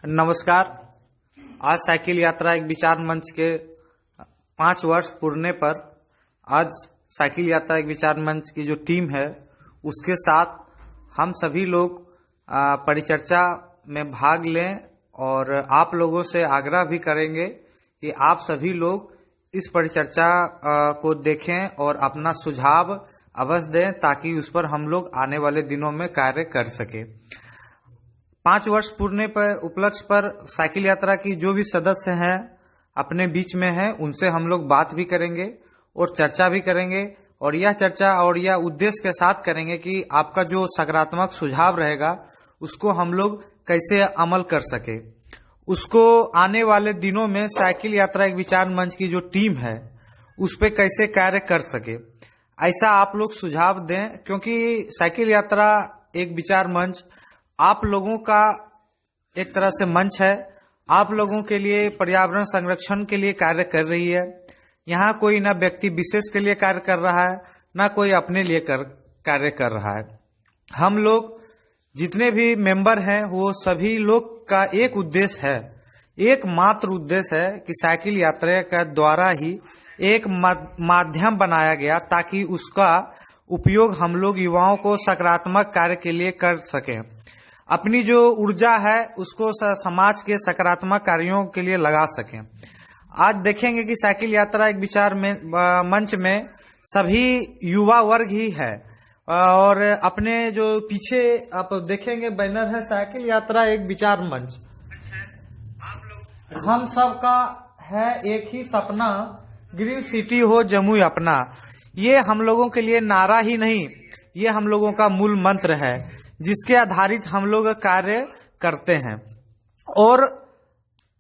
नमस्कार। आज साइकिल यात्रा एक विचार मंच के 5 वर्ष पूरने पर आज साइकिल यात्रा एक विचार मंच की जो टीम है उसके साथ हम सभी लोग परिचर्चा में भाग लें और आप लोगों से आग्रह भी करेंगे कि आप सभी लोग इस परिचर्चा को देखें और अपना सुझाव अवश्य दें ताकि उस पर हम लोग आने वाले दिनों में कार्य कर सके। 5 वर्ष पूरने पर उपलक्ष्य पर साइकिल यात्रा की जो भी सदस्य हैं अपने बीच में हैं उनसे हम लोग बात भी करेंगे और चर्चा भी करेंगे और यह चर्चा और यह उद्देश्य के साथ करेंगे कि आपका जो सकारात्मक सुझाव रहेगा उसको हम लोग कैसे अमल कर सके। उसको आने वाले दिनों में साइकिल यात्रा एक विचार मंच की जो टीम है उस पे कैसे कार्य कर सके, ऐसा आप लोग सुझाव दें। क्योंकि साइकिल यात्रा एक विचार मंच आप लोगों का एक तरह से मंच है, आप लोगों के लिए पर्यावरण संरक्षण के लिए कार्य कर रही है। यहाँ कोई ना व्यक्ति विशेष के लिए कार्य कर रहा है ना कोई अपने लिए कार्य कर रहा है। हम लोग जितने भी मेंबर हैं वो सभी लोग का एक उद्देश्य है, एक मात्र उद्देश्य है कि साइकिल यात्रा का द्वारा ही एक माध्यम बनाया गया ताकि उसका उपयोग हम लोग युवाओं को सकारात्मक कार्य के लिए कर सकें। अपनी जो ऊर्जा है उसको समाज के सकारात्मक कार्यों के लिए लगा सकें। आज देखेंगे कि साइकिल यात्रा एक विचार में मंच में सभी युवा वर्ग ही है और अपने जो पीछे आप देखेंगे बैनर है साइकिल यात्रा एक विचार मंच। हम सब का है एक ही सपना, ग्रीन सिटी हो जमुई अपना। ये हम लोगों के लिए नारा ही नहीं, ये हम लोगों का मूल मंत्र है जिसके आधारित हम लोग कार्य करते हैं। और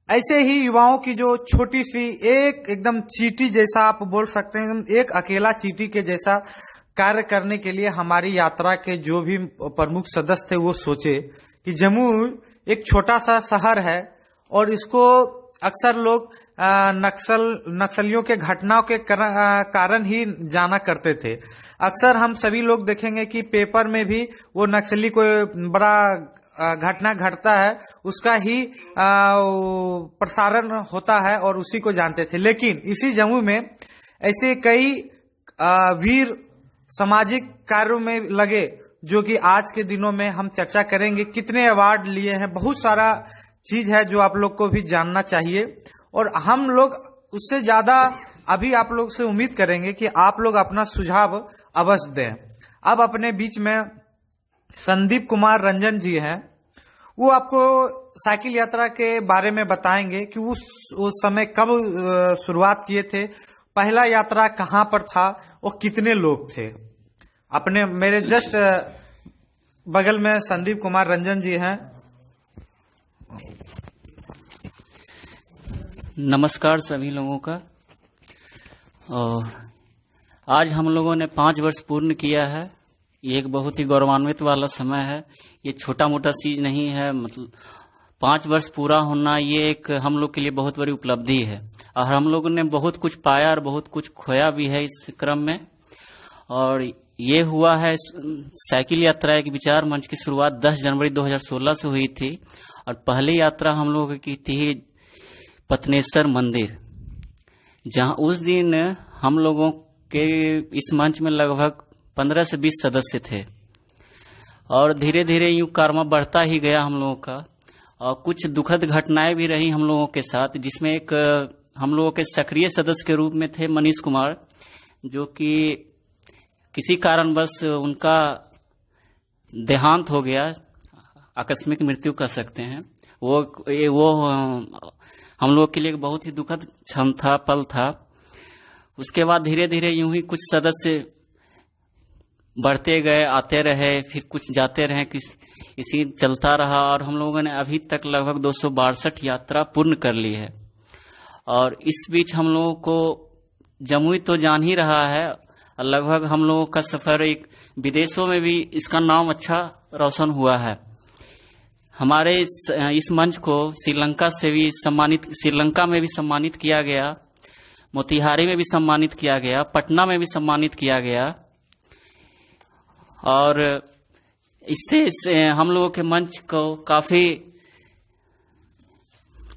ऐसे ही युवाओं की जो छोटी सी एक एकदम चींटी जैसा आप बोल सकते हैं, एक अकेला चींटी के जैसा कार्य करने के लिए हमारी यात्रा के जो भी प्रमुख सदस्य थे वो सोचे कि जमुई एक छोटा सा शहर है और इसको अक्सर लोग नक्सलियों के घटनाओं के कारण ही जाना करते थे। अक्सर हम सभी लोग देखेंगे कि पेपर में भी वो नक्सली कोई बड़ा घटना घटता है उसका ही प्रसारण होता है और उसी को जानते थे। लेकिन इसी जमुई में ऐसे कई वीर सामाजिक कार्यों में लगे जो कि आज के दिनों में हम चर्चा करेंगे। कितने अवार्ड लिए हैं, बहुत सारा चीज है जो आप लोग को भी जानना चाहिए और हम लोग उससे ज्यादा अभी आप लोग से उम्मीद करेंगे कि आप लोग अपना सुझाव अवश्य दें। अब अपने बीच में संदीप कुमार रंजन जी हैं, वो आपको साइकिल यात्रा के बारे में बताएंगे कि उस समय कब शुरुआत किए थे, पहला यात्रा कहाँ पर था और कितने लोग थे। अपने मेरे जस्ट बगल में संदीप कुमार रंजन जी हैं। नमस्कार सभी लोगों का। आज हम लोगों ने 5 वर्ष पूर्ण किया है। ये एक बहुत ही गौरवान्वित वाला समय है, ये छोटा मोटा चीज नहीं है। मतलब 5 वर्ष पूरा होना ये एक हम लोग के लिए बहुत बड़ी उपलब्धि है और हम लोगों ने बहुत कुछ पाया और बहुत कुछ खोया भी है इस क्रम में। और ये हुआ है साइकिल यात्रा एक विचार मंच की शुरुआत 10 जनवरी 2016 से हुई थी और पहली यात्रा हम लोगों की थी पत्नेश्वर मंदिर, जहां उस दिन हम लोगों के इस मंच में लगभग 15 से 20 सदस्य थे और धीरे धीरे यूं कर्म बढ़ता ही गया हम लोगों का। और कुछ दुखद घटनाएं भी रही हम लोगों के साथ, जिसमें एक हम लोगों के सक्रिय सदस्य के रूप में थे मनीष कुमार, जो कि किसी कारणवश उनका देहांत हो गया, आकस्मिक मृत्यु कह सकते हैं। वो हम लोग के लिए बहुत ही दुखद क्षण था, पल था। उसके बाद धीरे धीरे यूं ही कुछ सदस्य बढ़ते गए, आते रहे, फिर कुछ जाते रहे, इसी चलता रहा और हम लोगों ने अभी तक लगभग 262 यात्रा पूर्ण कर ली है। और इस बीच हम लोगों को जमुई तो जान ही रहा है, लगभग हम लोगों का सफर एक विदेशों में भी इसका नाम अच्छा रोशन हुआ है। हमारे इस मंच को श्रीलंका में भी सम्मानित किया गया, मोतिहारी में भी सम्मानित किया गया, पटना में भी सम्मानित किया गया। और इससे हम लोगों के मंच को काफी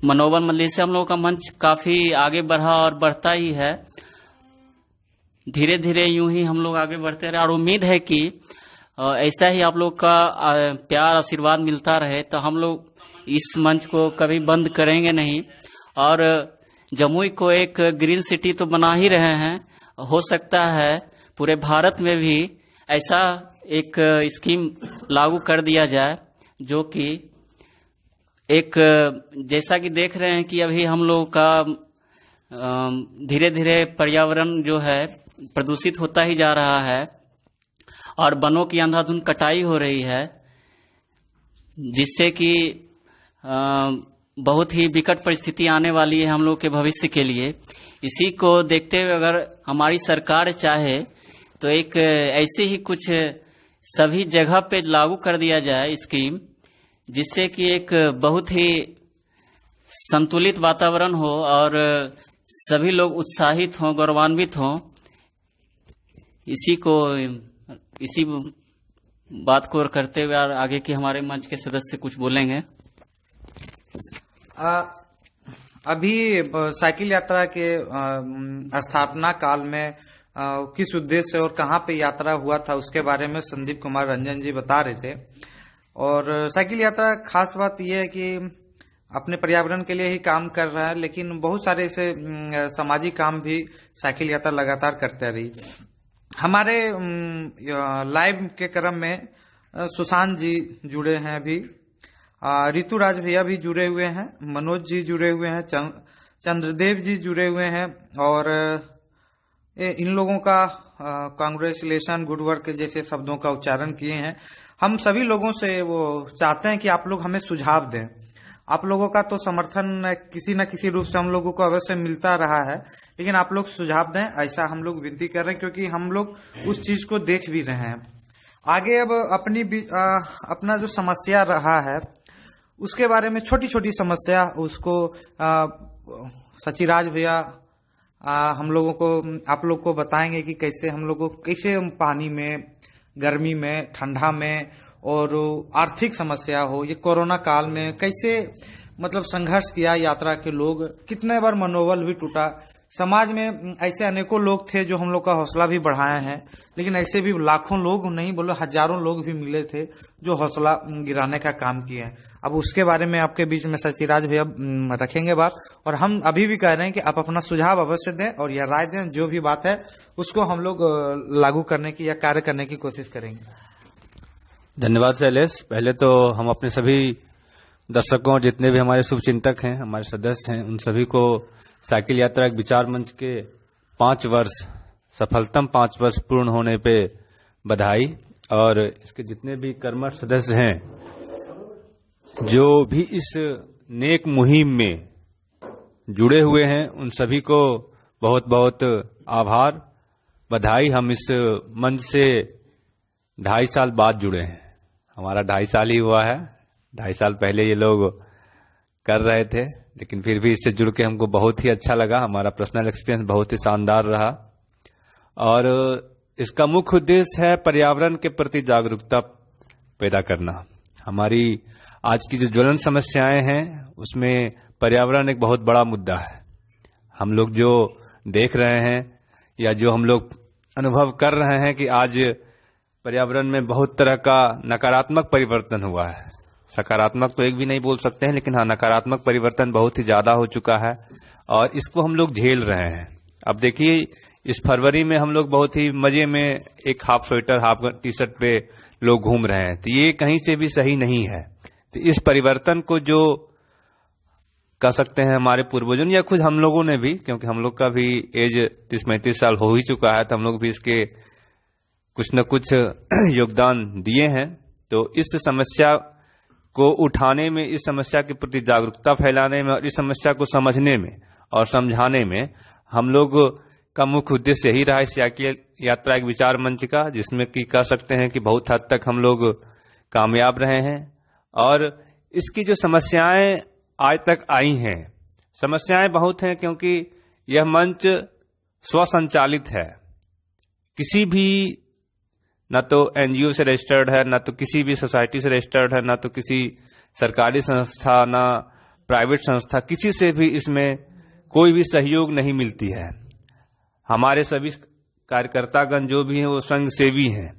मनोबल मतलब से हम लोगों का मंच काफी आगे बढ़ा और बढ़ता ही है। धीरे धीरे यूं ही हम लोग आगे बढ़ते रहे और उम्मीद है कि ऐसा ही आप लोग का प्यार आशीर्वाद मिलता रहे, तो हम लोग इस मंच को कभी बंद करेंगे नहीं। और जमुई को एक ग्रीन सिटी तो बना ही रहे हैं, हो सकता है पूरे भारत में भी ऐसा एक स्कीम लागू कर दिया जाए जो कि एक, जैसा कि देख रहे हैं कि अभी हम लोग का धीरे धीरे पर्यावरण जो है प्रदूषित होता ही जा रहा है और वनों की अंधाधुंध कटाई हो रही है, जिससे कि बहुत ही विकट परिस्थिति आने वाली है हम लोग के भविष्य के लिए। इसी को देखते हुए अगर हमारी सरकार चाहे तो एक ऐसे ही कुछ सभी जगह पे लागू कर दिया जाए स्कीम, जिससे कि एक बहुत ही संतुलित वातावरण हो और सभी लोग उत्साहित हों, गौरवान्वित हों। इसी बात को करते हुए और आगे के हमारे मंच के सदस्य कुछ बोलेंगे। अभी साइकिल यात्रा के स्थापना काल में किस उद्देश्य और कहाँ पे यात्रा हुआ था उसके बारे में संदीप कुमार रंजन जी बता रहे थे। और साइकिल यात्रा खास बात यह है कि अपने पर्यावरण के लिए ही काम कर रहा है, लेकिन बहुत सारे ऐसे सामाजिक काम भी साइकिल यात्रा लगातार करते रही। हमारे लाइव के क्रम में सुशांत जी जुड़े हैं, अभी ऋतुराज भैया भी जुड़े हुए हैं, मनोज जी जुड़े हुए हैं, चंद्रदेव जी जुड़े हुए हैं और इन लोगों का कांग्रेचुलेशन, गुड वर्क जैसे शब्दों का उच्चारण किए हैं। हम सभी लोगों से वो चाहते हैं कि आप लोग हमें सुझाव दें। आप लोगों का तो समर्थन किसी न किसी रूप से हम लोगों को अवश्य मिलता रहा है, लेकिन आप लोग सुझाव दें, ऐसा हम लोग विनती कर रहे हैं, क्योंकि हम लोग उस चीज को देख भी रहे हैं। आगे अब अपना जो समस्या रहा है उसके बारे में, छोटी छोटी समस्या, उसको सचिराज भैया हम लोगों को, आप लोग को बताएंगे कि कैसे हम लोग को, कैसे पानी में, गर्मी में, ठंडा में और आर्थिक समस्या हो, ये कोरोना काल में कैसे मतलब संघर्ष किया यात्रा के लोग, कितने बार मनोबल भी टूटा। समाज में ऐसे अनेकों लोग थे जो हम लोग का हौसला भी बढ़ाए हैं, लेकिन ऐसे भी लाखों लोग नहीं बोलो हजारों लोग भी मिले थे जो हौसला गिराने का काम किए हैं। अब उसके बारे में आपके बीच में सचिराज भैया रखेंगे बात, और हम अभी भी कह रहे हैं कि आप अपना सुझाव अवश्य दें और यह राय दें, जो भी बात है उसको हम लोग लागू करने की या कार्य करने की कोशिश करेंगे। धन्यवाद शैलेश। पहले तो हम अपने सभी दर्शकों, जितने भी हमारे शुभचिंतक हैं, हमारे सदस्य हैं, उन सभी को साइकिल यात्रा एक विचार मंच के 5 वर्ष, सफलतम 5 वर्ष पूर्ण होने पे बधाई। और इसके जितने भी कर्मठ सदस्य हैं जो भी इस नेक मुहिम में जुड़े हुए हैं, उन सभी को बहुत बहुत आभार, बधाई। हम इस मंच से 2.5 साल बाद जुड़े हैं, हमारा 2.5 साल ही हुआ है। 2.5 साल पहले ये लोग कर रहे थे, लेकिन फिर भी इससे जुड़ के हमको बहुत ही अच्छा लगा। हमारा पर्सनल एक्सपीरियंस बहुत ही शानदार रहा और इसका मुख्य उद्देश्य है पर्यावरण के प्रति जागरूकता पैदा करना। हमारी आज की जो ज्वलन समस्याएं हैं उसमें पर्यावरण एक बहुत बड़ा मुद्दा है। हम लोग जो देख रहे हैं या जो हम लोग अनुभव कर रहे हैं कि आज पर्यावरण में बहुत तरह का नकारात्मक परिवर्तन हुआ है। सकारात्मक तो एक भी नहीं बोल सकते हैं, लेकिन हाँ, नकारात्मक परिवर्तन बहुत ही ज्यादा हो चुका है और इसको हम लोग झेल रहे हैं। अब देखिए, इस फरवरी में हम लोग बहुत ही मजे में एक half sweater, half T shirt पे लोग घूम रहे हैं, तो ये कहीं से भी सही नहीं है। तो इस परिवर्तन को जो कह सकते हैं हमारे पूर्वजों या खुद हम लोगों ने भी, क्योंकि हम लोग का भी एज 30-35 साल हो ही चुका है, तो हम लोग भी इसके कुछ न कुछ योगदान दिए हैं। तो इस समस्या को उठाने में, इस समस्या के प्रति जागरूकता फैलाने में और इस समस्या को समझने में और समझाने में हम लोग का मुख्य उद्देश्य यही रहा इस यात्रा एक विचार मंच का, जिसमें कि कह सकते हैं कि बहुत हद तक हम लोग कामयाब रहे हैं। और इसकी जो समस्याएं आज तक आई हैं, समस्याएं बहुत हैं, क्योंकि यह मंच स्वसंचालित है। किसी भी, न तो एनजीओ से रजिस्टर्ड है, न तो किसी भी सोसाइटी से रजिस्टर्ड है, न तो किसी सरकारी संस्था, न प्राइवेट संस्था किसी से भी इसमें कोई भी सहयोग नहीं मिलती है। हमारे सभी कार्यकर्तागण जो भी हैं वो स्वयंसेवी हैं।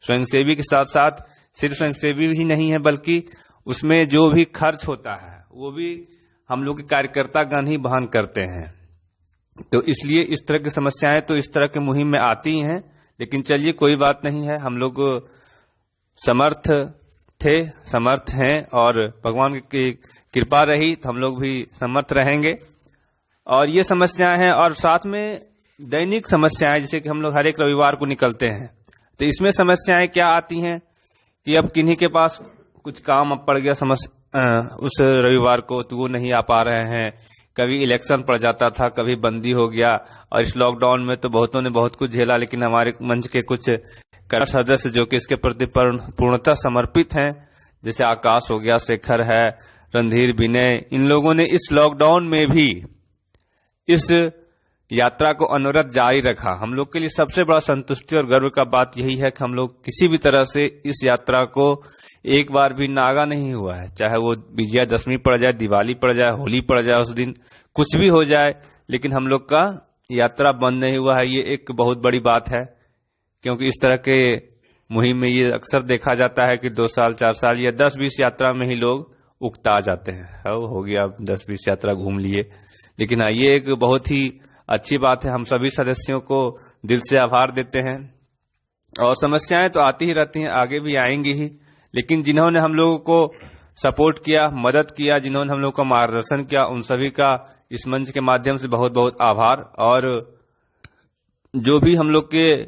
स्वयंसेवी के साथ साथ सिर्फ स्वयंसेवी ही नहीं है, बल्कि उसमें जो भी खर्च होता है वो भी हम लोग के कार्यकर्तागण ही वहन करते हैं। तो इसलिए इस तरह की समस्याएं तो इस तरह के मुहिम में आती हैं, लेकिन चलिए कोई बात नहीं है, हम लोग समर्थ हैं और भगवान की कृपा रही तो हम लोग भी समर्थ रहेंगे। और ये समस्याएं हैं और साथ में दैनिक समस्याएं, जैसे कि हम लोग हर एक रविवार को निकलते हैं, तो इसमें समस्याएं क्या आती हैं कि अब किन्हीं के पास कुछ काम अब पड़ गया उस रविवार को, तो वो नहीं आ पा रहे हैं। कभी इलेक्शन पड़ जाता था, कभी बंदी हो गया, और इस लॉकडाउन में तो बहुतों ने बहुत कुछ झेला, लेकिन हमारे मंच के कुछ सदस्य जो कि इसके प्रति पूर्णतः समर्पित हैं, जैसे आकाश हो गया, शेखर है, रणधीर, विनय, इन लोगों ने इस लॉकडाउन में भी इस यात्रा को अनवरत जारी रखा। हम लोग के लिए सबसे बड़ा संतुष्टि और गर्व का बात यही है कि हम लोग किसी भी तरह से इस यात्रा को एक बार भी नागा नहीं हुआ है। चाहे वो विजयादशमी पड़ जाए, दिवाली पड़ जाए, होली पड़ जाए, उस दिन कुछ भी हो जाए, लेकिन हम लोग का यात्रा बंद नहीं हुआ है। ये एक बहुत बड़ी बात है, क्योंकि इस तरह के मुहिम में ये अक्सर देखा जाता है कि 2 साल 4 साल या 10-20 यात्रा में ही लोग उकता जाते हैं। हो गया 10-20 यात्रा घूम लिए, लेकिन ये एक बहुत ही अच्छी बात है। हम सभी सदस्यों को दिल से आभार देते हैं। और समस्याएं तो आती ही रहती हैं, आगे भी आएंगी ही, लेकिन जिन्होंने हम लोगों को सपोर्ट किया, मदद किया, जिन्होंने हम लोग का मार्गदर्शन किया, उन सभी का इस मंच के माध्यम से बहुत बहुत आभार। और जो भी हम लोग के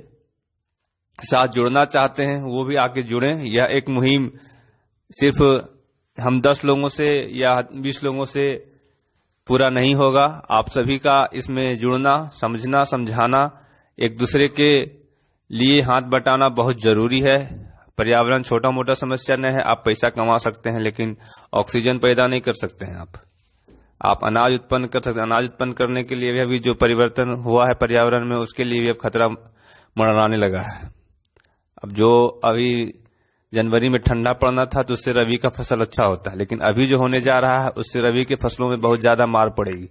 साथ जुड़ना चाहते हैं वो भी आके जुड़ें। यह एक मुहिम सिर्फ हम 10 लोगों से या 20 लोगों से पूरा नहीं होगा। आप सभी का इसमें जुड़ना, समझना, समझाना, एक दूसरे के लिए हाथ बटाना बहुत जरूरी है। पर्यावरण छोटा मोटा समस्या नहीं है। आप पैसा कमा सकते हैं, लेकिन ऑक्सीजन पैदा नहीं कर सकते हैं। आप अनाज उत्पन्न कर सकते हैं। अनाज उत्पन्न करने के लिए भी अभी जो परिवर्तन हुआ है पर्यावरण में, उसके लिए भी अब खतरा मंडराने लगा है। अब जो अभी जनवरी में ठंडा पड़ना था तो उससे रबी का फसल अच्छा होता है, लेकिन अभी जो होने जा रहा है उससे रबी के फसलों में बहुत ज्यादा मार पड़ेगी।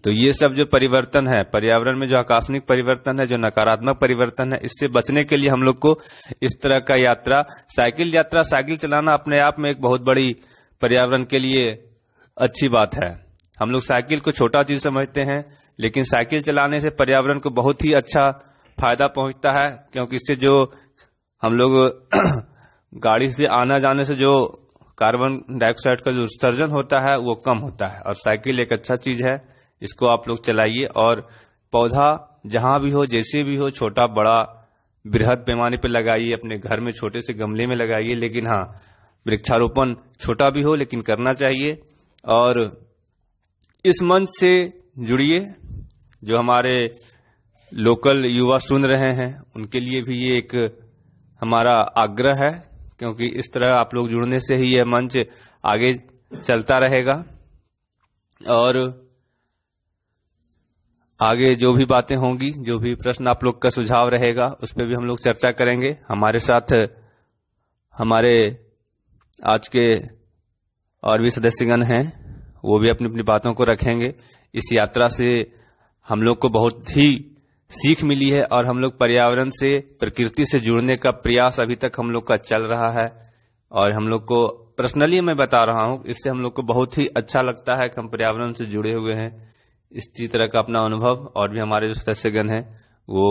तो ये सब जो परिवर्तन है पर्यावरण में, जो आकस्मिक परिवर्तन है, जो नकारात्मक परिवर्तन है, इससे बचने के लिए हम लोग को इस तरह का यात्रा, साइकिल चलाना अपने आप में एक बहुत बड़ी पर्यावरण के लिए अच्छी बात है। हम लोग साइकिल को छोटा चीज समझते हैं, लेकिन साइकिल चलाने से पर्यावरण को बहुत ही अच्छा फायदा पहुंचता है, क्योंकि इससे जो हम लोग गाड़ी से आना जाने से जो कार्बन डाइऑक्साइड का जो उत्सर्जन होता है वो कम होता है। और साइकिल एक अच्छा चीज है, इसको आप लोग चलाइए। और पौधा जहां भी हो, जैसे भी हो, छोटा बड़ा बृहद पैमाने पे लगाइए, अपने घर में छोटे से गमले में लगाइए, लेकिन हाँ, वृक्षारोपण छोटा भी हो लेकिन करना चाहिए। और इस मंच से जुड़िए। जो हमारे लोकल युवा सुन रहे हैं उनके लिए भी ये एक हमारा आग्रह है, क्योंकि इस तरह आप लोग जुड़ने से ही यह मंच आगे चलता रहेगा। और आगे जो भी बातें होंगी, जो भी प्रश्न आप लोग का सुझाव रहेगा, उस पर भी हम लोग चर्चा करेंगे। हमारे साथ हमारे आज के और भी सदस्यगण हैं, वो भी अपनी अपनी बातों को रखेंगे। इस यात्रा से हम लोग को बहुत ही सीख मिली है और हम लोग पर्यावरण से, प्रकृति से जुड़ने का प्रयास अभी तक हम लोग का चल रहा है। और हम लोग को पर्सनली मैं बता रहा हूं, इससे हम लोग को बहुत ही अच्छा लगता है कि हम पर्यावरण से जुड़े हुए हैं। इसी तरह का अपना अनुभव और भी हमारे जो सदस्यगण हैं वो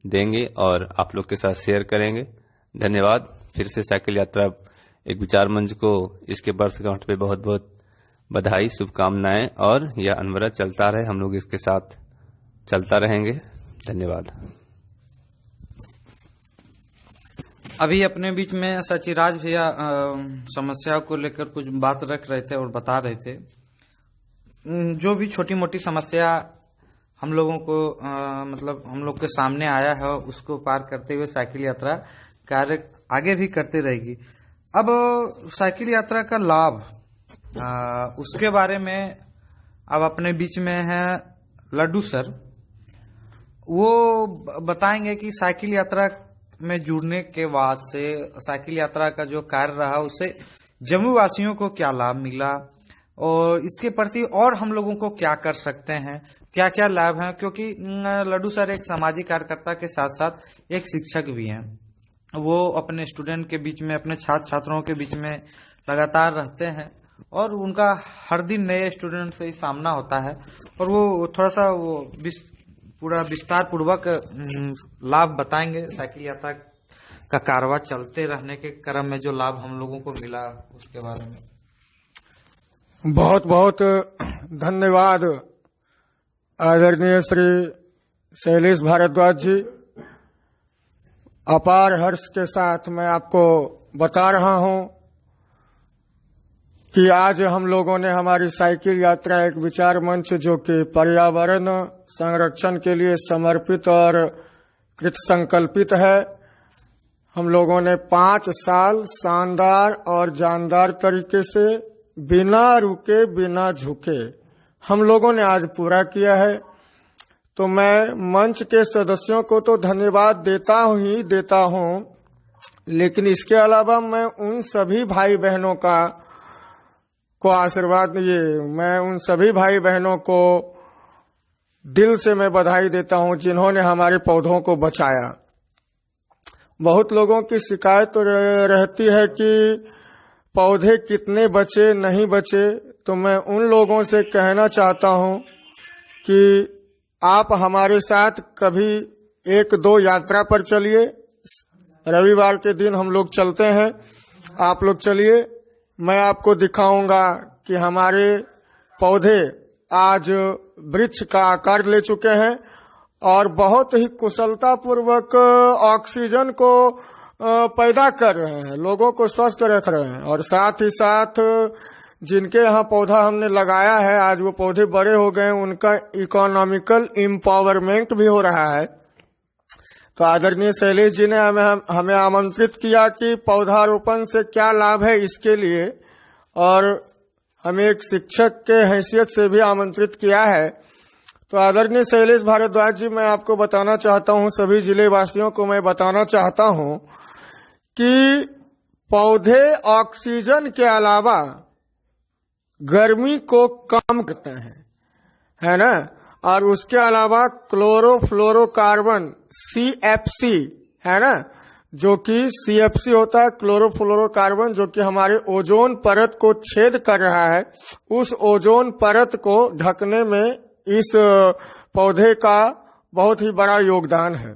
देंगे और आप लोग के साथ शेयर करेंगे। धन्यवाद। फिर से साइकिल यात्रा एक विचार मंच को इसके वर्षगांठ पे बहुत बहुत बधाई, शुभकामनाएं, और यह अनवरत चलता रहे। हम लोग इसके साथ चलता रहेंगे। धन्यवाद। अभी अपने बीच में सचिराज भैया समस्या को लेकर कुछ बात रख रहे थे और बता रहे थे। जो भी छोटी मोटी समस्या हम लोगों को मतलब हम लोग के सामने आया है, उसको पार करते हुए साइकिल यात्रा कार्य आगे भी करते रहेगी। अब साइकिल यात्रा का लाभ, उसके बारे में अब अपने बीच में है लड्डू सर। वो बताएंगे कि साइकिल यात्रा में जुड़ने के बाद से साइकिल यात्रा का जो कार्य रहा उससे जम्मू वासियों को क्या लाभ मिला, और इसके प्रति और हम लोगों को क्या कर सकते हैं, क्या क्या लाभ हैं, क्योंकि लड्डू सर एक सामाजिक कार्यकर्ता के साथ साथ एक शिक्षक भी हैं। वो अपने स्टूडेंट के बीच में, अपने छात्र छात्राओं के बीच में लगातार रहते हैं और उनका हर दिन नए स्टूडेंट से ही सामना होता है और वो थोड़ा सा वो पूरा विस्तार पूर्वक लाभ बताएंगे। साइकिल यात्रा का कारवां चलते रहने के क्रम में जो लाभ हम लोगों को मिला उसके बारे में। बहुत बहुत धन्यवाद आदरणीय श्री शैलेश भारद्वाज जी। अपार हर्ष के साथ मैं आपको बता रहा हूं कि आज हम लोगों ने हमारी साइकिल यात्रा एक विचार मंच जो कि पर्यावरण संरक्षण के लिए समर्पित और कृत संकल्पित है, हम लोगों ने 5 साल शानदार और जानदार तरीके से बिना रुके बिना झुके हम लोगों ने आज पूरा किया है। तो मैं मंच के सदस्यों को तो धन्यवाद देता हूं, लेकिन इसके अलावा मैं उन सभी भाई बहनों को आशीर्वाद दिए, मैं उन सभी भाई बहनों को दिल से मैं बधाई देता हूं जिन्होंने हमारे पौधों को बचाया। बहुत लोगों की शिकायत तो रहती है कि पौधे कितने बचे नहीं बचे, तो मैं उन लोगों से कहना चाहता हूं कि आप हमारे साथ कभी 1-2 यात्रा पर चलिए। रविवार के दिन हम लोग चलते हैं, आप लोग चलिए, मैं आपको दिखाऊंगा कि हमारे पौधे आज वृक्ष का आकार ले चुके हैं और बहुत ही कुशलता पूर्वक ऑक्सीजन को पैदा कर रहे हैं, लोगों को स्वस्थ रख रहे हैं। और साथ ही साथ जिनके यहाँ पौधा हमने लगाया है, आज वो पौधे बड़े हो गए, उनका इकोनॉमिकल एम्पावरमेंट भी हो रहा है। तो आदरणीय शैलेश जी ने हमें आमंत्रित किया कि पौधारोपण से क्या लाभ है इसके लिए, और हमें एक शिक्षक के हैसियत से भी आमंत्रित किया है। तो आदरणीय शैलेश भारद्वाज जी, मैं आपको बताना चाहता हूं, सभी जिले वासियों को मैं बताना चाहता हूं कि पौधे ऑक्सीजन के अलावा गर्मी को कम करते हैं, है ना, और उसके अलावा क्लोरोफ्लोरोकार्बन CFC, है ना, जो कि CFC होता है क्लोरोफ्लोरोकार्बन, जो कि हमारे ओजोन परत को छेद कर रहा है। उस ओजोन परत को ढकने में इस पौधे का बहुत ही बड़ा योगदान है।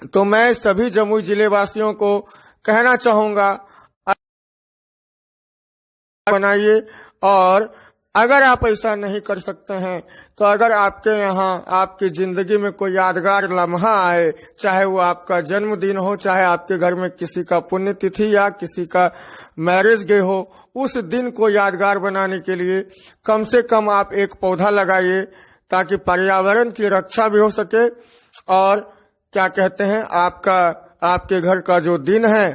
तो मैं सभी जमुई जिले वासियों को कहना चाहूंगा, बनाइए, और अगर आप ऐसा नहीं कर सकते हैं तो अगर आपके यहाँ आपकी जिंदगी में कोई यादगार लम्हा आए, चाहे वो आपका जन्मदिन हो, चाहे आपके घर में किसी का पुण्यतिथि या किसी का मैरिज डे हो, उस दिन को यादगार बनाने के लिए कम से कम आप एक पौधा लगाइए, ताकि पर्यावरण की रक्षा भी हो सके और क्या कहते हैं, आपके घर का जो दिन है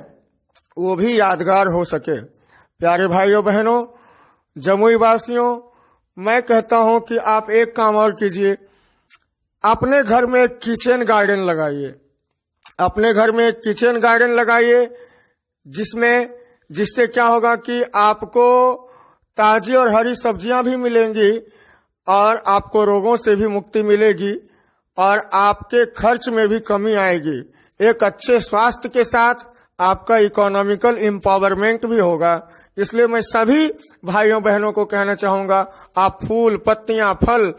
वो भी यादगार हो सके। प्यारे भाइयों बहनों, जमुई वासियों, मैं कहता हूं कि आप एक काम और कीजिए, अपने घर में एक किचन गार्डन लगाइए। अपने घर में एक किचन गार्डन लगाइए, जिससे क्या होगा कि आपको ताजी और हरी सब्जियां भी मिलेंगी और आपको रोगों से भी मुक्ति मिलेगी और आपके खर्च में भी कमी आएगी। एक अच्छे स्वास्थ्य के साथ आपका इकोनॉमिकल एम्पावरमेंट भी होगा। इसलिए मैं सभी भाइयों बहनों को कहना चाहूंगा, आप फूल, पत्तियां, फल,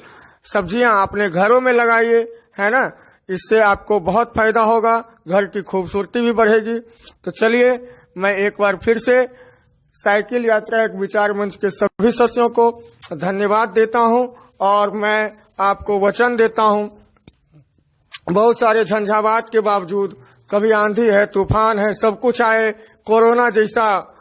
सब्जियां अपने घरों में लगाइए, है ना, इससे आपको बहुत फायदा होगा, घर की खूबसूरती भी बढ़ेगी। तो चलिए, मैं एक बार फिर से साइकिल यात्रा एक विचार मंच के सभी सदस्यों को धन्यवाद देता हूं और मैं आपको वचन देता हूं, बहुत सारे झंझावात के बावजूद, कभी आंधी है, तूफान है, सब कुछ आए, कोरोना जैसा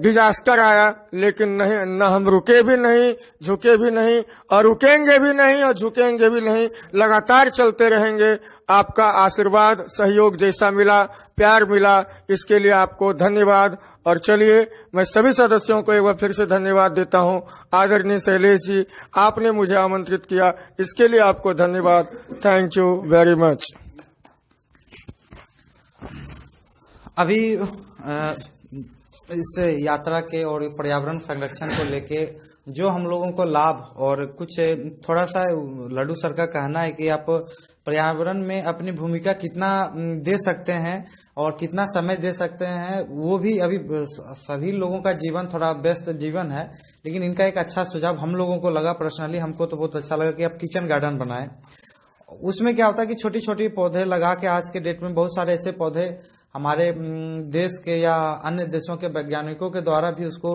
डिजास्टर आया, लेकिन नहीं, न हम रुके भी नहीं, झुके भी नहीं और रुकेंगे भी नहीं और झुकेंगे भी नहीं, लगातार चलते रहेंगे। आपका आशीर्वाद, सहयोग जैसा मिला, प्यार मिला, इसके लिए आपको धन्यवाद। और चलिए, मैं सभी सदस्यों को एक बार फिर से धन्यवाद देता हूं। आदरणीय शैलेश जी, आपने मुझे आमंत्रित किया, इसके लिए आपको धन्यवाद। Thank you very much. अभी इस यात्रा के और पर्यावरण संरक्षण को लेके जो हम लोगों को लाभ और कुछ थोड़ा सा लड्डू सर का कहना है कि आप पर्यावरण में अपनी भूमिका कितना दे सकते हैं और कितना समय दे सकते हैं, वो भी अभी सभी लोगों का जीवन थोड़ा व्यस्त जीवन है, लेकिन इनका एक अच्छा सुझाव हम लोगों को लगा, पर्सनली हमको तो बहुत अच्छा लगा कि आप किचन गार्डन बनाएं। उसमें क्या होता है कि छोटी छोटी पौधे लगा के आज के डेट में बहुत सारे ऐसे पौधे हमारे देश के या अन्य देशों के वैज्ञानिकों के द्वारा भी उसको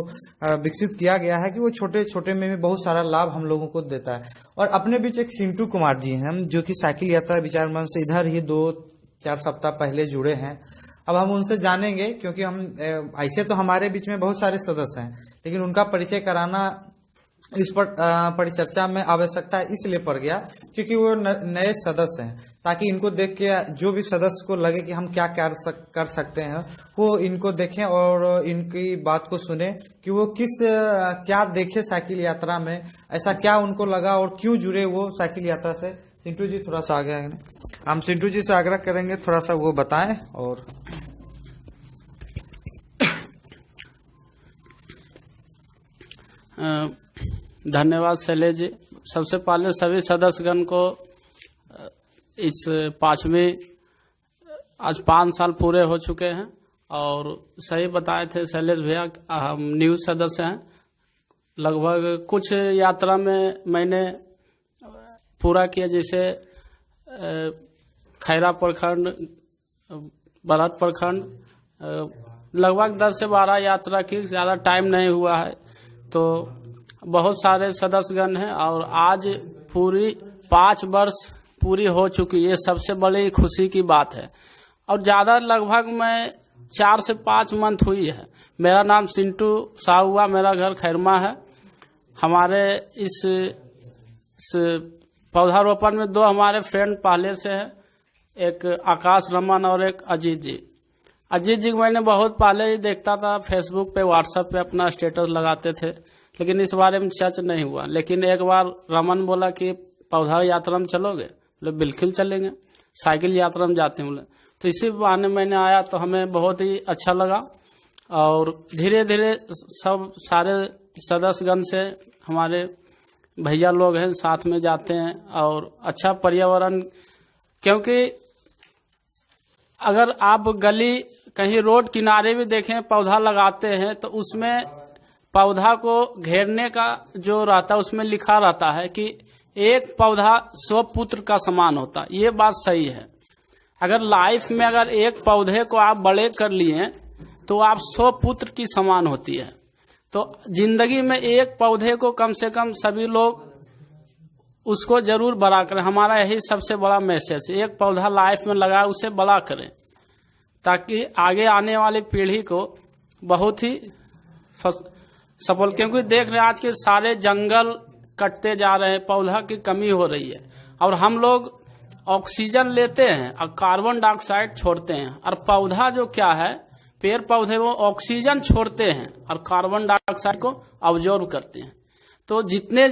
विकसित किया गया है कि वो छोटे छोटे में भी बहुत सारा लाभ हम लोगों को देता है। और अपने बीच एक सिंटू कुमार जी हैं जो कि साइकिल यात्रा विचार मंच से इधर ही 2-4 सप्ताह पहले जुड़े हैं। अब हम उनसे जानेंगे, क्योंकि हम ऐसे तो हमारे बीच में बहुत सारे सदस्य हैं, लेकिन उनका परिचय कराना इस पर परिचर्चा में आवश्यकता इसलिए पड़ गया क्योंकि वो नए सदस्य हैं, ताकि इनको देख के जो भी सदस्य को लगे कि हम क्या कर सकते हैं वो इनको देखें और इनकी बात को सुने कि वो क्या देखे साइकिल यात्रा में, ऐसा क्या उनको लगा और क्यों जुड़े वो साइकिल यात्रा से। सिंटू जी थोड़ा सा आगे आएंगे, हम सिंटू जी से आग्रह करेंगे थोड़ा सा वो बताएं। और धन्यवाद शैलेश जी। सबसे पहले सभी सदस्यगण को इस 5वीं आज 5 साल पूरे हो चुके हैं और सही बताए थे शैलेश भैया, हम न्यू सदस्य हैं। लगभग कुछ यात्रा में मैंने पूरा किया, जैसे खैरा प्रखंड, बरहट प्रखंड, लगभग 10 से 12 यात्रा की, ज़्यादा टाइम नहीं हुआ है। तो बहुत सारे सदस्यगण हैं और आज पूरी 5 वर्ष पूरी हो चुकी, ये सबसे बड़ी खुशी की बात है। और ज़्यादा लगभग मैं 4 से 5 मंथ हुई है। मेरा नाम सिंटू साहुआ, मेरा घर खैरमा है। हमारे इस पौधारोपण में 2 हमारे फ्रेंड पहले से है, एक आकाश रमन और एक अजीत जी। अजीत जी मैंने बहुत पहले ही देखता था, फेसबुक पे व्हाट्सएप पे अपना स्टेटस लगाते थे, लेकिन इस बारे में सच नहीं हुआ। लेकिन एक बार रमन बोला कि पौधा यात्रा में चलोगे, बोले बिल्कुल चलेंगे, साइकिल यात्रा में जाते हैं बोले। तो इसी बहाने मैंने आया तो हमें बहुत ही अच्छा लगा और धीरे धीरे सब सारे सदस्यगण से हमारे भैया लोग हैं साथ में जाते हैं और अच्छा पर्यावरण, क्योंकि अगर आप गली कहीं रोड किनारे भी देखें पौधा लगाते हैं तो उसमें पौधा को घेरने का जो रहता है उसमें लिखा रहता है कि एक पौधा 100 पुत्र का समान होता। ये बात सही है। अगर लाइफ में अगर एक पौधे को आप बड़े कर लिए तो आप 100 पुत्र की समान होती है। तो जिंदगी में एक पौधे को कम से कम सभी लोग उसको जरूर बड़ा करें। हमारा यही सबसे बड़ा मैसेज, एक पौधा लाइफ में लगाए उसे बड़ा करें, ताकि आगे आने वाली पीढ़ी को बहुत ही सफल, क्योंकि देख रहे हैं आज के सारे जंगल कटते जा रहे हैं, पौधा की कमी हो रही है और हम लोग ऑक्सीजन लेते हैं और कार्बन डाइऑक्साइड छोड़ते हैं। और पौधा जो क्या है, पेड़ पौधे वो ऑक्सीजन छोड़ते हैं और कार्बन डाइऑक्साइड को ऑब्जॉर्व करते हैं। तो जितने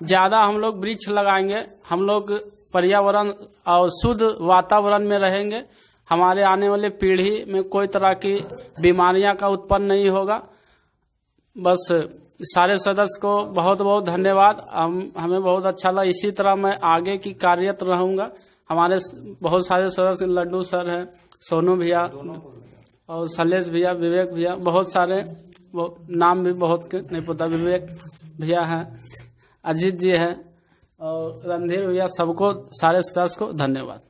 ज्यादा हम लोग वृक्ष लगाएंगे, हम लोग पर्यावरण और शुद्ध वातावरण में रहेंगे, हमारे आने वाले पीढ़ी में कोई तरह की बीमारियां का उत्पन्न नहीं होगा। बस सारे सदस्य को बहुत बहुत धन्यवाद, हमें बहुत अच्छा लगा। इसी तरह मैं आगे की कार्यरत रहूंगा। हमारे बहुत सारे सदस्य, लड्डू सर हैं, सोनू भैया और शैलेश भैया, विवेक भैया, बहुत सारे नाम भी बहुत नहीं पता, विवेक भैया हैं, अजीत जी हैं और रणधीर भैया, सबको सारे सदस्य को धन्यवाद।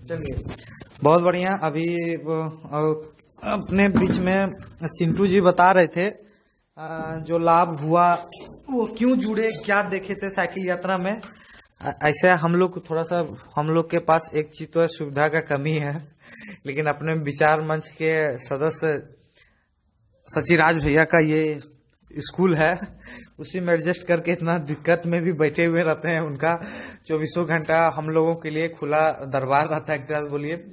चलिए बहुत बढ़िया। अभी अपने बीच में सिंटू जी बता रहे थे जो लाभ हुआ, वो क्यों जुड़े, क्या देखे थे साइकिल यात्रा में। ऐसे हम लोग थोड़ा सा, हम लोग के पास एक चीज तो है, सुविधा का कमी है, लेकिन अपने विचार मंच के सदस्य सचिराज भैया का ये स्कूल है, उसी में एडजस्ट करके इतना दिक्कत में भी बैठे हुए रहते हैं। उनका 24 घंटा हम लोगों के लिए खुला दरबार रहता है, एक तरह से बोलिए।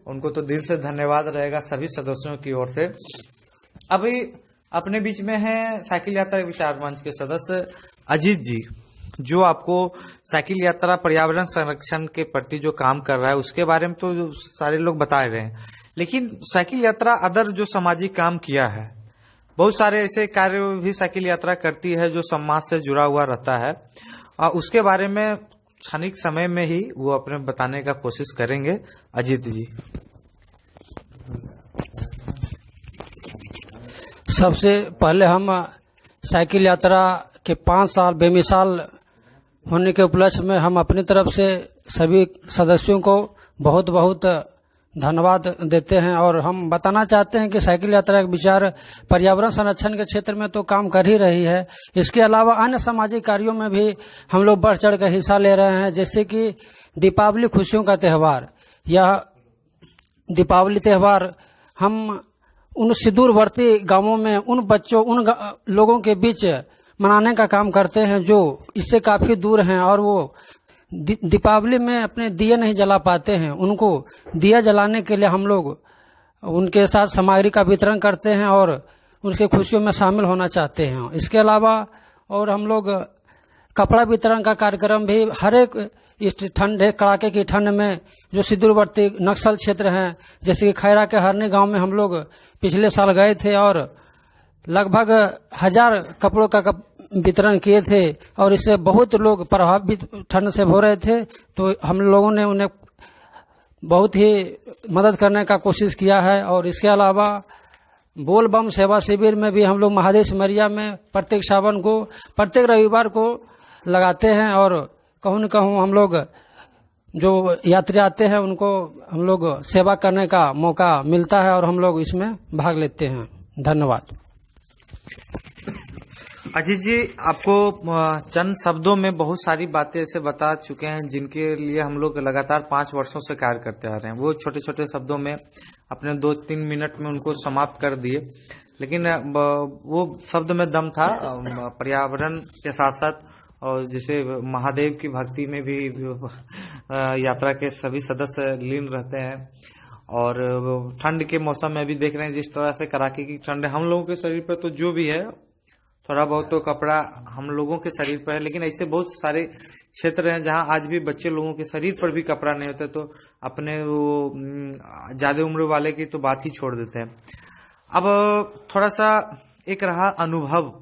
उनको तो दिल से धन्यवाद रहेगा सभी सदस्यों की ओर से। अभी अपने बीच में है साइकिल यात्रा विचार मंच के सदस्य अजीत जी, जो आपको साइकिल यात्रा पर्यावरण संरक्षण के प्रति जो काम कर रहा है उसके बारे में तो सारे लोग बता रहे हैं, लेकिन साइकिल यात्रा अदर जो सामाजिक काम किया है, बहुत सारे ऐसे कार्य भी साइकिल यात्रा करती है जो समाज से जुड़ा हुआ रहता है, और उसके बारे में क्षणिक समय में ही वो अपने बताने का कोशिश करेंगे। अजीत जी। सबसे पहले हम साइकिल यात्रा के 5 साल बेमिसाल होने के उपलक्ष्य में हम अपनी तरफ से सभी सदस्यों को बहुत बहुत धन्यवाद देते हैं। और हम बताना चाहते हैं कि साइकिल यात्रा का विचार पर्यावरण संरक्षण के क्षेत्र में तो काम कर ही रही है, इसके अलावा अन्य सामाजिक कार्यों में भी हम लोग बढ़ चढ़ कर हिस्सा ले रहे हैं। जैसे कि दीपावली खुशियों का त्यौहार, यह दीपावली त्यौहार हम उन सुदूरवर्ती गांवों में उन बच्चों उन लोगों के बीच मनाने का काम करते हैं जो इससे काफी दूर हैं और वो दीपावली में अपने दिए नहीं जला पाते हैं। उनको दिया जलाने के लिए हम लोग उनके साथ सामग्री का वितरण करते हैं और उनके खुशियों में शामिल होना चाहते हैं। इसके अलावा और हम लोग कपड़ा वितरण का कार्यक्रम भी हर एक इस ठंडे कड़ाके की ठंड में जो सुदूरवर्ती नक्सल क्षेत्र हैं, जैसे कि खैरा के हरनी गांव में हम लोग पिछले साल गए थे और लगभग 1000 कपड़ों का वितरण किए थे और इससे बहुत लोग प्रभावित ठंड से हो रहे थे। तो हम लोगों ने उन्हें बहुत ही मदद करने का कोशिश किया है। और इसके अलावा बोल बम सेवा शिविर में भी हम लोग महादेव सिमरिया में प्रत्येक सावन को प्रत्येक रविवार को लगाते हैं और कहूँ न कहूँ हम लोग जो यात्री आते हैं उनको हम लोग सेवा करने का मौका मिलता है और हम लोग इसमें भाग लेते हैं। धन्यवाद। अजीत जी, आपको चंद शब्दों में बहुत सारी बातें ऐसे बता चुके हैं जिनके लिए हम लोग लगातार 5 वर्षों से कार्य करते आ रहे हैं। वो छोटे छोटे शब्दों में अपने 2-3 मिनट में उनको समाप्त कर दिए, लेकिन वो शब्द में दम था। पर्यावरण के साथ साथ और जैसे महादेव की भक्ति में भी यात्रा के सभी सदस्य लीन रहते हैं। और ठंड के मौसम में भी देख रहे हैं जिस तरह से कड़ाके की ठंड है, हम लोगों के शरीर पर तो जो भी है थोड़ा बहुत तो कपड़ा हम लोगों के शरीर पर है, लेकिन ऐसे बहुत सारे क्षेत्र हैं जहां आज भी बच्चे लोगों के शरीर पर भी कपड़ा नहीं होता, तो अपने वो ज्यादा उम्र वाले की तो बात ही छोड़ देते हैं। अब थोड़ा सा एक रहा अनुभव,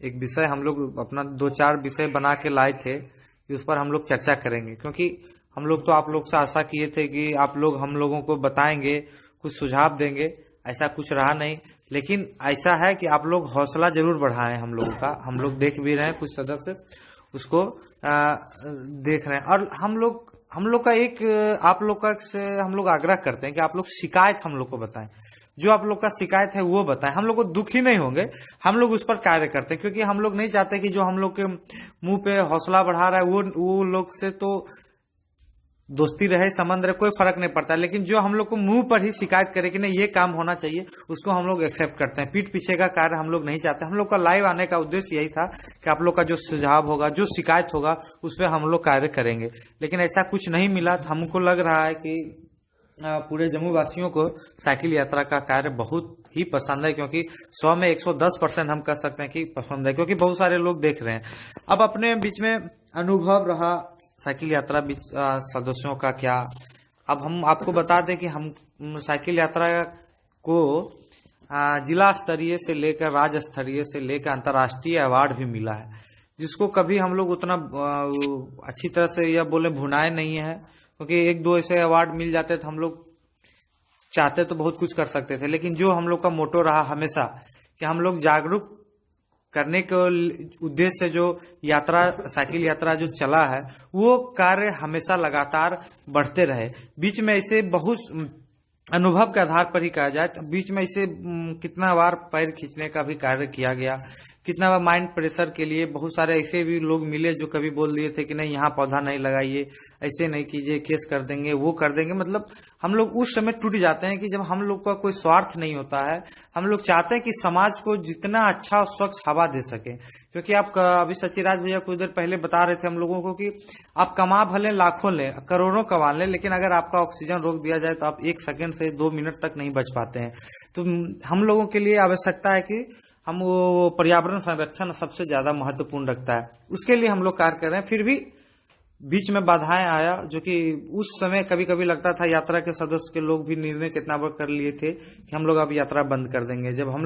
एक विषय हम लोग अपना 2-4 विषय बना के लाए थे कि उस पर हम लोग चर्चा करेंगे, क्योंकि हम लोग तो आप लोग से आशा किए थे कि आप लोग हम लोगों को बताएंगे, कुछ सुझाव देंगे। ऐसा कुछ रहा नहीं, लेकिन ऐसा है कि आप लोग हौसला जरूर बढ़ाएं हम लोगों का। हम लोग देख भी रहे हैं, कुछ सदस्य उसको देख रहे हैं। और हम लोग का एक आप लोग का से हम लोग आग्रह करते हैं कि आप लोग शिकायत हम लोग को बताएं, जो आप लोग का शिकायत है वो बताएं। हम लोग को दुखी नहीं होंगे, हम लोग उस पर कार्य करते हैं, क्योंकि हम लोग नहीं चाहते कि जो हम लोग के मुंह पे हौसला बढ़ा रहा है वो लोग से तो दोस्ती रहे, संबंध रहे, कोई फर्क नहीं पड़ता। लेकिन जो हम लोग को मुंह पर ही शिकायत करे कि नहीं ये काम होना चाहिए, उसको हम लोग एक्सेप्ट करते हैं। पीठ पीछे का कार्य हम लोग नहीं चाहते। हम लोग का लाइव आने का उद्देश्य यही था कि आप लोग का जो सुझाव होगा, जो शिकायत होगा, उस पर हम लोग कार्य करेंगे। लेकिन ऐसा कुछ नहीं मिला। हमको लग रहा है कि पूरे जम्मू वासियों को साइकिल यात्रा का कार्य बहुत ही पसंद है, क्योंकि 100 में 110% हम कह सकते हैं कि पसंद है, क्योंकि बहुत सारे लोग देख रहे हैं। अब अपने बीच में अनुभव रहा साइकिल यात्रा बीच सदस्यों का क्या। अब हम आपको बता दें कि हम साइकिल यात्रा को जिला स्तरीय से लेकर राज्य स्तरीय से लेकर अंतर्राष्ट्रीय अवार्ड भी मिला है, जिसको कभी हम लोग उतना अच्छी तरह से यह बोले भुनाए नहीं है, क्योंकि 1-2 ऐसे अवार्ड मिल जाते तो हम लोग चाहते तो बहुत कुछ कर सकते थे। लेकिन जो हम लोग का मोटो रहा हमेशा कि हम लोग जागरूक करने के उद्देश्य से जो यात्रा साइकिल यात्रा जो चला है, वो कार्य हमेशा लगातार बढ़ते रहे। बीच में ऐसे बहुत अनुभव के आधार पर ही कहा जाए तो बीच में ऐसे कितना बार पैर खींचने का भी कार्य किया गया, कितना बार माइंड प्रेशर के लिए बहुत सारे ऐसे भी लोग मिले जो कभी बोल दिए थे कि नहीं यहाँ पौधा नहीं लगाइए, ऐसे नहीं कीजिए, केस कर देंगे, वो कर देंगे। मतलब हम लोग उस समय टूट जाते हैं कि जब हम लोग का कोई स्वार्थ नहीं होता है, हम लोग चाहते हैं कि समाज को जितना अच्छा और स्वच्छ हवा दे सके। क्योंकि आप अभी सचिराज भैया कुछ देर पहले बता रहे थे हम लोगों को कि आप कमा भले लाखों लें, करोड़ों कमा लें, लेकिन अगर आपका ऑक्सीजन रोक दिया जाए तो आप 1 सेकंड से 2 मिनट तक नहीं बच पाते हैं। तो हम लोगों के लिए आवश्यकता है कि हम वो पर्यावरण संरक्षण सबसे ज्यादा महत्वपूर्ण रखता है, उसके लिए हम लोग कार्य कर रहे हैं। फिर भी बीच में बाधाएं आया, जो कि उस समय कभी कभी लगता था यात्रा के सदस्य के लोग भी निर्णय कितना बार कर लिए थे कि हम लोग अब यात्रा बंद कर देंगे। जब हम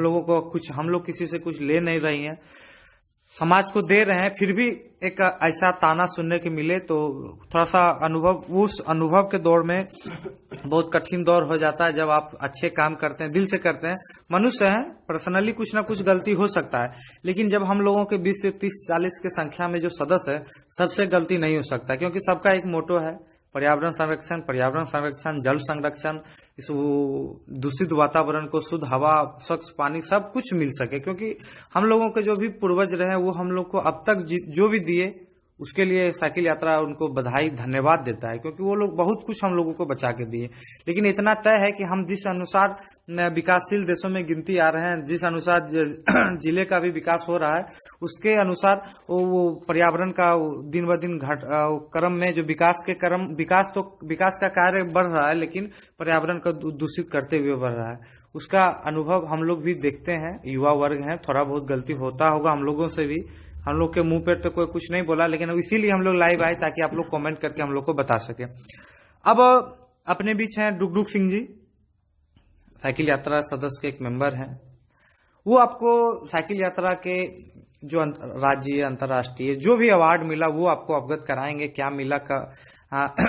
लोग किसी से कुछ ले नहीं रही हैं, समाज को दे रहे हैं, फिर भी एक ऐसा ताना सुनने के मिले तो थोड़ा सा उस अनुभव के दौर में बहुत कठिन दौर हो जाता है। जब आप अच्छे काम करते हैं, दिल से करते हैं, मनुष्य हैं, पर्सनली कुछ ना कुछ गलती हो सकता है, लेकिन जब हम लोगों के 20 से 30-40 के संख्या में जो सदस्य है, सबसे गलती नहीं हो सकता, क्योंकि सबका एक मोटो है पर्यावरण संरक्षण, जल संरक्षण, इस दूषित वातावरण को शुद्ध हवा, स्वच्छ पानी सब कुछ मिल सके। क्योंकि हम लोगों के जो भी पूर्वज रहे वो हम लोग को अब तक जो भी दिए उसके लिए साइकिल यात्रा उनको बधाई धन्यवाद देता है, क्योंकि वो लोग बहुत कुछ हम लोगों को बचा के दिए। लेकिन इतना तय है कि हम जिस अनुसार विकासशील देशों में गिनती आ रहे हैं, जिस अनुसार जिले का भी विकास हो रहा है, उसके अनुसार वो पर्यावरण का दिन ब दिन क्रम में जो विकास का कार्य बढ़ रहा है, लेकिन पर्यावरण को दूषित करते हुए बढ़ रहा है। उसका अनुभव हम लोग भी देखते हैं, युवा वर्ग हैं, थोड़ा बहुत गलती होता होगा हम लोगों से भी। हम लोग के मुंह पे तो कोई कुछ नहीं बोला, लेकिन इसीलिए हम लोग लाइव आए ताकि आप लोग कमेंट करके हम लोग को बता सके। अब अपने बीच हैं डुगडुग सिंह जी, साइकिल यात्रा सदस्य के एक मेंबर हैं। वो आपको साइकिल यात्रा के जो राज्य अंतर्राष्ट्रीय जो भी अवार्ड मिला वो आपको अवगत कराएंगे, क्या मिला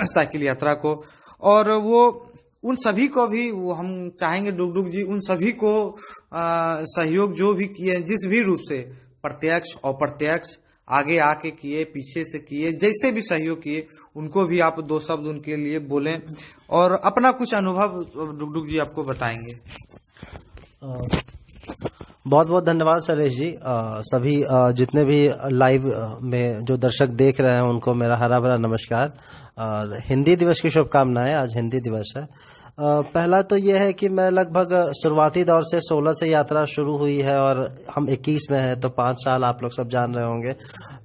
साइकिल यात्रा को। और वो उन सभी को भी वो हम चाहेंगे डुगडुग जी उन सभी को सहयोग जो भी किए, जिस भी रूप से, प्रत्यक्ष अप्रत्यक्ष, आगे आके किए, पीछे से किए, जैसे भी सहयोग किए, उनको भी आप 2 शब्द उनके लिए बोलें और अपना कुछ अनुभव डुगडुग जी आपको बताएंगे। बहुत बहुत धन्यवाद शैलेश जी। सभी जितने भी लाइव में जो दर्शक देख रहे हैं उनको मेरा हरा भरा नमस्कार और हिंदी दिवस की शुभकामनाएं। आज हिंदी दिवस है। पहला तो यह है कि मैं लगभग शुरुआती दौर से 16 से यात्रा शुरू हुई है और हम 21 में है, तो 5 साल आप लोग सब जान रहे होंगे।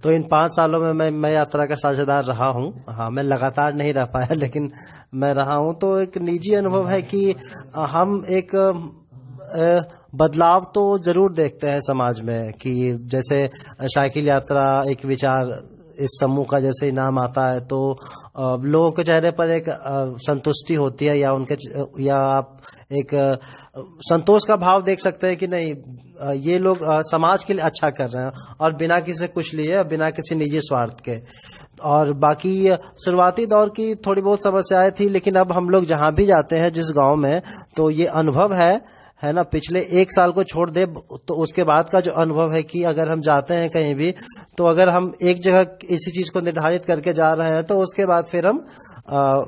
तो इन 5 सालों में मैं यात्रा का साझेदार रहा हूँ। हाँ, मैं लगातार नहीं रह पाया, लेकिन मैं रहा हूँ। तो एक निजी अनुभव है कि हम एक बदलाव तो जरूर देखते हैं समाज में, कि जैसे साइकिल यात्रा एक विचार इस समूह का जैसे ही नाम आता है तो लोगों के चेहरे पर एक संतुष्टि होती है, या आप एक संतोष का भाव देख सकते हैं कि नहीं, ये लोग समाज के लिए अच्छा कर रहे हैं और बिना किसी कुछ लिए, बिना किसी निजी स्वार्थ के। और बाकी शुरुआती दौर की थोड़ी बहुत समस्याएं थी, लेकिन अब हम लोग जहां भी जाते हैं, जिस गांव में, तो ये अनुभव है ना, पिछले 1 साल को छोड़ दे तो उसके बाद का जो अनुभव है कि अगर हम जाते हैं कहीं भी, तो अगर हम एक जगह इसी चीज को निर्धारित करके जा रहे हैं, तो उसके बाद फिर हम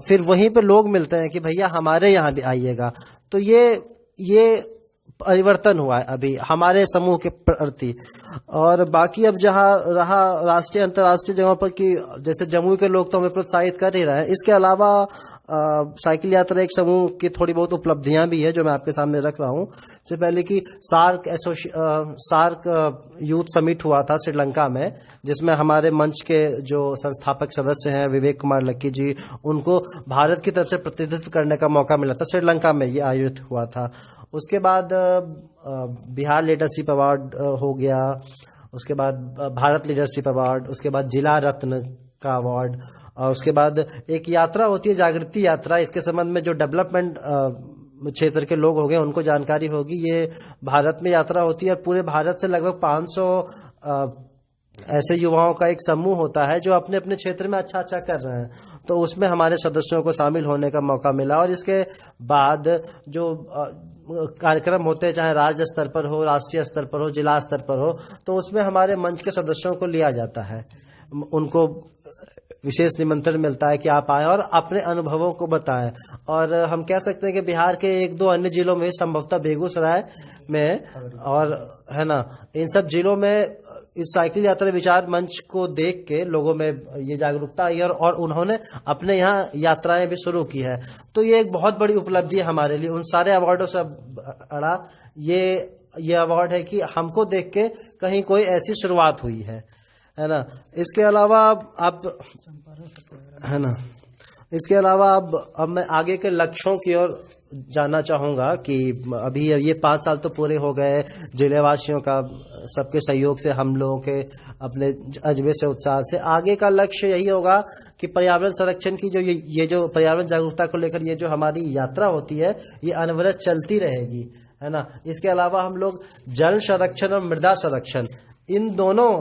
फिर वहीं पे लोग मिलते हैं कि भैया हमारे यहाँ भी आइएगा। तो ये परिवर्तन हुआ है अभी हमारे समूह के प्रति। और बाकी अब जहाँ रहा राष्ट्रीय अंतर्राष्ट्रीय जगहों पर, कि जैसे जमुई के लोग तो हमें प्रोत्साहित कर ही रहे हैं, इसके अलावा साइकिल यात्रा एक समूह की थोड़ी बहुत उपलब्धियां भी है जो मैं आपके सामने रख रहा हूं। इससे पहले कि सार्क यूथ समिट हुआ था श्रीलंका में, जिसमें हमारे मंच के जो संस्थापक सदस्य हैं विवेक कुमार लक्की जी, उनको भारत की तरफ से प्रतिनिधित्व करने का मौका मिला था। श्रीलंका में ये आयोजित हुआ था। उसके बाद बिहार लीडरशिप अवार्ड हो गया, उसके बाद भारत लीडरशिप अवार्ड, उसके बाद जिला रत्न का अवार्ड, और उसके बाद एक यात्रा होती है जागृति यात्रा। इसके संबंध में जो डेवलपमेंट क्षेत्र के लोग हो गए उनको जानकारी होगी। ये भारत में यात्रा होती है और पूरे भारत से लगभग 500 ऐसे युवाओं का एक समूह होता है जो अपने अपने क्षेत्र में अच्छा कर रहे हैं। तो उसमें हमारे सदस्यों को शामिल होने का मौका मिला। और इसके बाद जो कार्यक्रम होते हैं, चाहे राज्य स्तर पर हो, राष्ट्रीय स्तर पर हो, जिला स्तर पर हो, तो उसमें हमारे मंच के सदस्यों को लिया जाता है। उनको विशेष निमंत्रण मिलता है कि आप आए और अपने अनुभवों को बताएं। और हम कह सकते हैं कि बिहार के 1-2 अन्य जिलों में, संभवतः बेगूसराय में, और है ना, इन सब जिलों में इस साइकिल यात्रा विचार मंच को देख के लोगों में ये जागरूकता आई है और उन्होंने अपने यहाँ यात्राएं भी शुरू की है। तो ये एक बहुत बड़ी उपलब्धि है हमारे लिए। उन सारे अवार्डों से बड़ा ये अवार्ड है कि हमको देख के कहीं कोई ऐसी शुरुआत हुई है ना। इसके अलावा आप है ना, इसके अलावा अब मैं आगे के लक्ष्यों की ओर जानना चाहूंगा कि अभी ये 5 साल तो पूरे हो गए जिलेवासियों का सबके सहयोग से, हम लोगों के अपने अजबे से, उत्साह से। आगे का लक्ष्य यही होगा कि पर्यावरण संरक्षण की जो ये जो पर्यावरण जागरूकता को लेकर ये जो हमारी यात्रा होती है ये अनवरत चलती रहेगी, है ना। इसके अलावा हम लोग जल संरक्षण और मृदा संरक्षण इन दोनों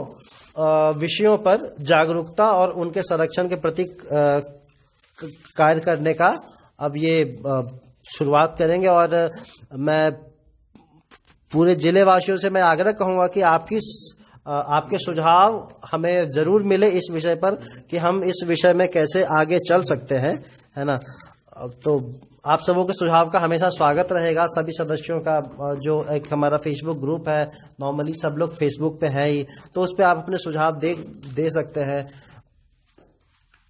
विषयों पर जागरूकता और उनके संरक्षण के प्रति कार्य करने का अब ये शुरुआत करेंगे। और मैं पूरे जिले वासियों से मैं आग्रह कहूंगा कि आपके सुझाव हमें जरूर मिले इस विषय पर कि हम इस विषय में कैसे आगे चल सकते हैं, है ना। तो आप सबों के सुझाव का हमेशा स्वागत रहेगा। सभी सदस्यों का जो एक हमारा फेसबुक ग्रुप है, नॉर्मली सब लोग फेसबुक पे है ही, तो उस पर आप अपने सुझाव दे सकते हैं,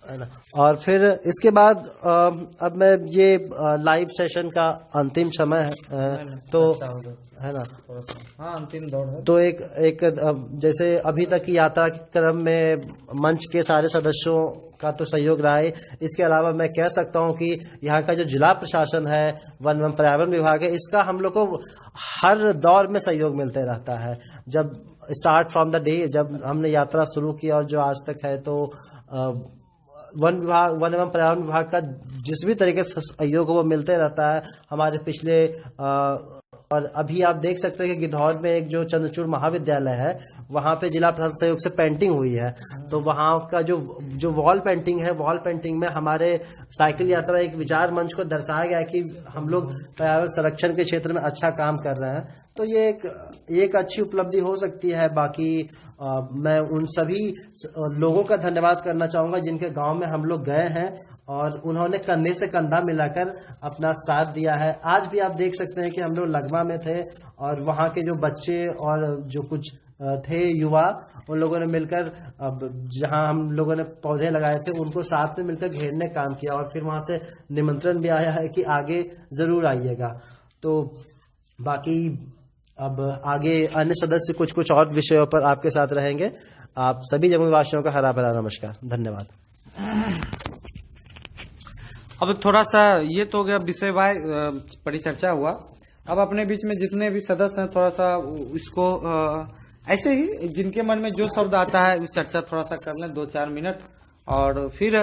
है ना। और फिर इसके बाद अब मैं ये लाइव सेशन का अंतिम समय है तो, है ना, हाँ अंतिम दौर है। तो एक जैसे अभी तक की यात्रा के क्रम में मंच के सारे सदस्यों का तो सहयोग रहा है। इसके अलावा मैं कह सकता हूं कि यहाँ का जो जिला प्रशासन है, वन एवं पर्यावरण विभाग है, इसका हम लोग को हर दौर में सहयोग मिलते रहता है। जब स्टार्ट फ्रॉम द डे जब हमने यात्रा शुरू की और जो आज तक है, तो वन एवं पर्यावरण विभाग का जिस भी तरीके से सहयोग वो मिलते रहता है। हमारे पिछले और अभी आप देख सकते हैं कि गिद्धौर में एक जो चंद्रचूड़ महाविद्यालय है, वहाँ पे जिला प्रशासन सहयोग से पेंटिंग हुई है। तो वहाँ का जो वॉल पेंटिंग है, वॉल पेंटिंग में हमारे साइकिल यात्रा एक विचार मंच को दर्शाया गया है कि हम लोग पर्यावरण संरक्षण के क्षेत्र में अच्छा काम कर रहे हैं। तो ये एक अच्छी उपलब्धि हो सकती है। बाकी मैं उन सभी लोगों का धन्यवाद करना चाहूंगा जिनके गांव में हम लोग गए हैं और उन्होंने कंधे से कंधा मिलाकर अपना साथ दिया है। आज भी आप देख सकते हैं कि हम लोग लगमा में थे और वहाँ के जो बच्चे और जो कुछ थे युवा, उन लोगों ने मिलकर अब जहाँ हम लोगों ने पौधे लगाए थे उनको साथ में मिलकर घेरने काम किया और फिर वहाँ से निमंत्रण भी आया है कि आगे जरूर आइएगा। तो बाकी अब आगे अन्य सदस्य कुछ और विषयों पर आपके साथ रहेंगे। आप सभी जमुई वासियों का हरा भरा नमस्कार, धन्यवाद। अब थोड़ा सा ये तो हो गया विषय वाय परिचर्चा हुआ। अब अपने बीच में जितने भी सदस्य हैं थोड़ा सा इसको ऐसे ही जिनके मन में जो शब्द आता है उस चर्चा थोड़ा सा कर लें 2-4 मिनट। और फिर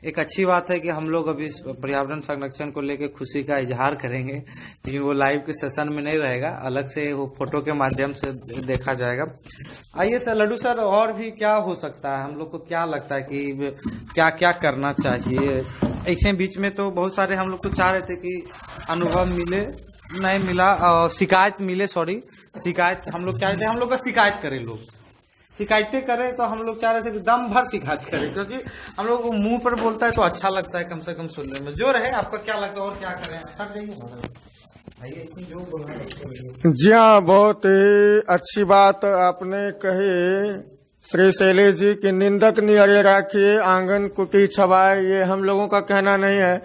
एक अच्छी बात है कि हम लोग अभी पर्यावरण संरक्षण को लेकर खुशी का इजहार करेंगे, लेकिन वो लाइव के सेशन में नहीं रहेगा, अलग से वो फोटो के माध्यम से देखा जाएगा। आइए सर, लड्डू सर, और भी क्या हो सकता है? हम लोग को क्या लगता है कि क्या क्या करना चाहिए? ऐसे बीच में तो बहुत सारे हम लोग तो चाह रहे थे कि अनुभव मिले, नहीं मिला, शिकायत मिले, शिकायत हम लोग चाह रहे थे, हम लोग का शिकायत करें, लोग शिकायतें करें, तो हम लोग चाह रहे थे कि दम भर शिकायत करें, क्योंकि हम लोग को मुंह पर बोलता है तो अच्छा लगता है कम से कम सुनने में। जो रहे, आपका क्या लगता है और क्या करें? कर देंगे जो बोलना। जी हाँ, बहुत ही अच्छी बात आपने कही श्री शैलेश जी की। निंदक निहरे राखिए, आंगन कुटी छवाए, ये हम लोगों का कहना नहीं है,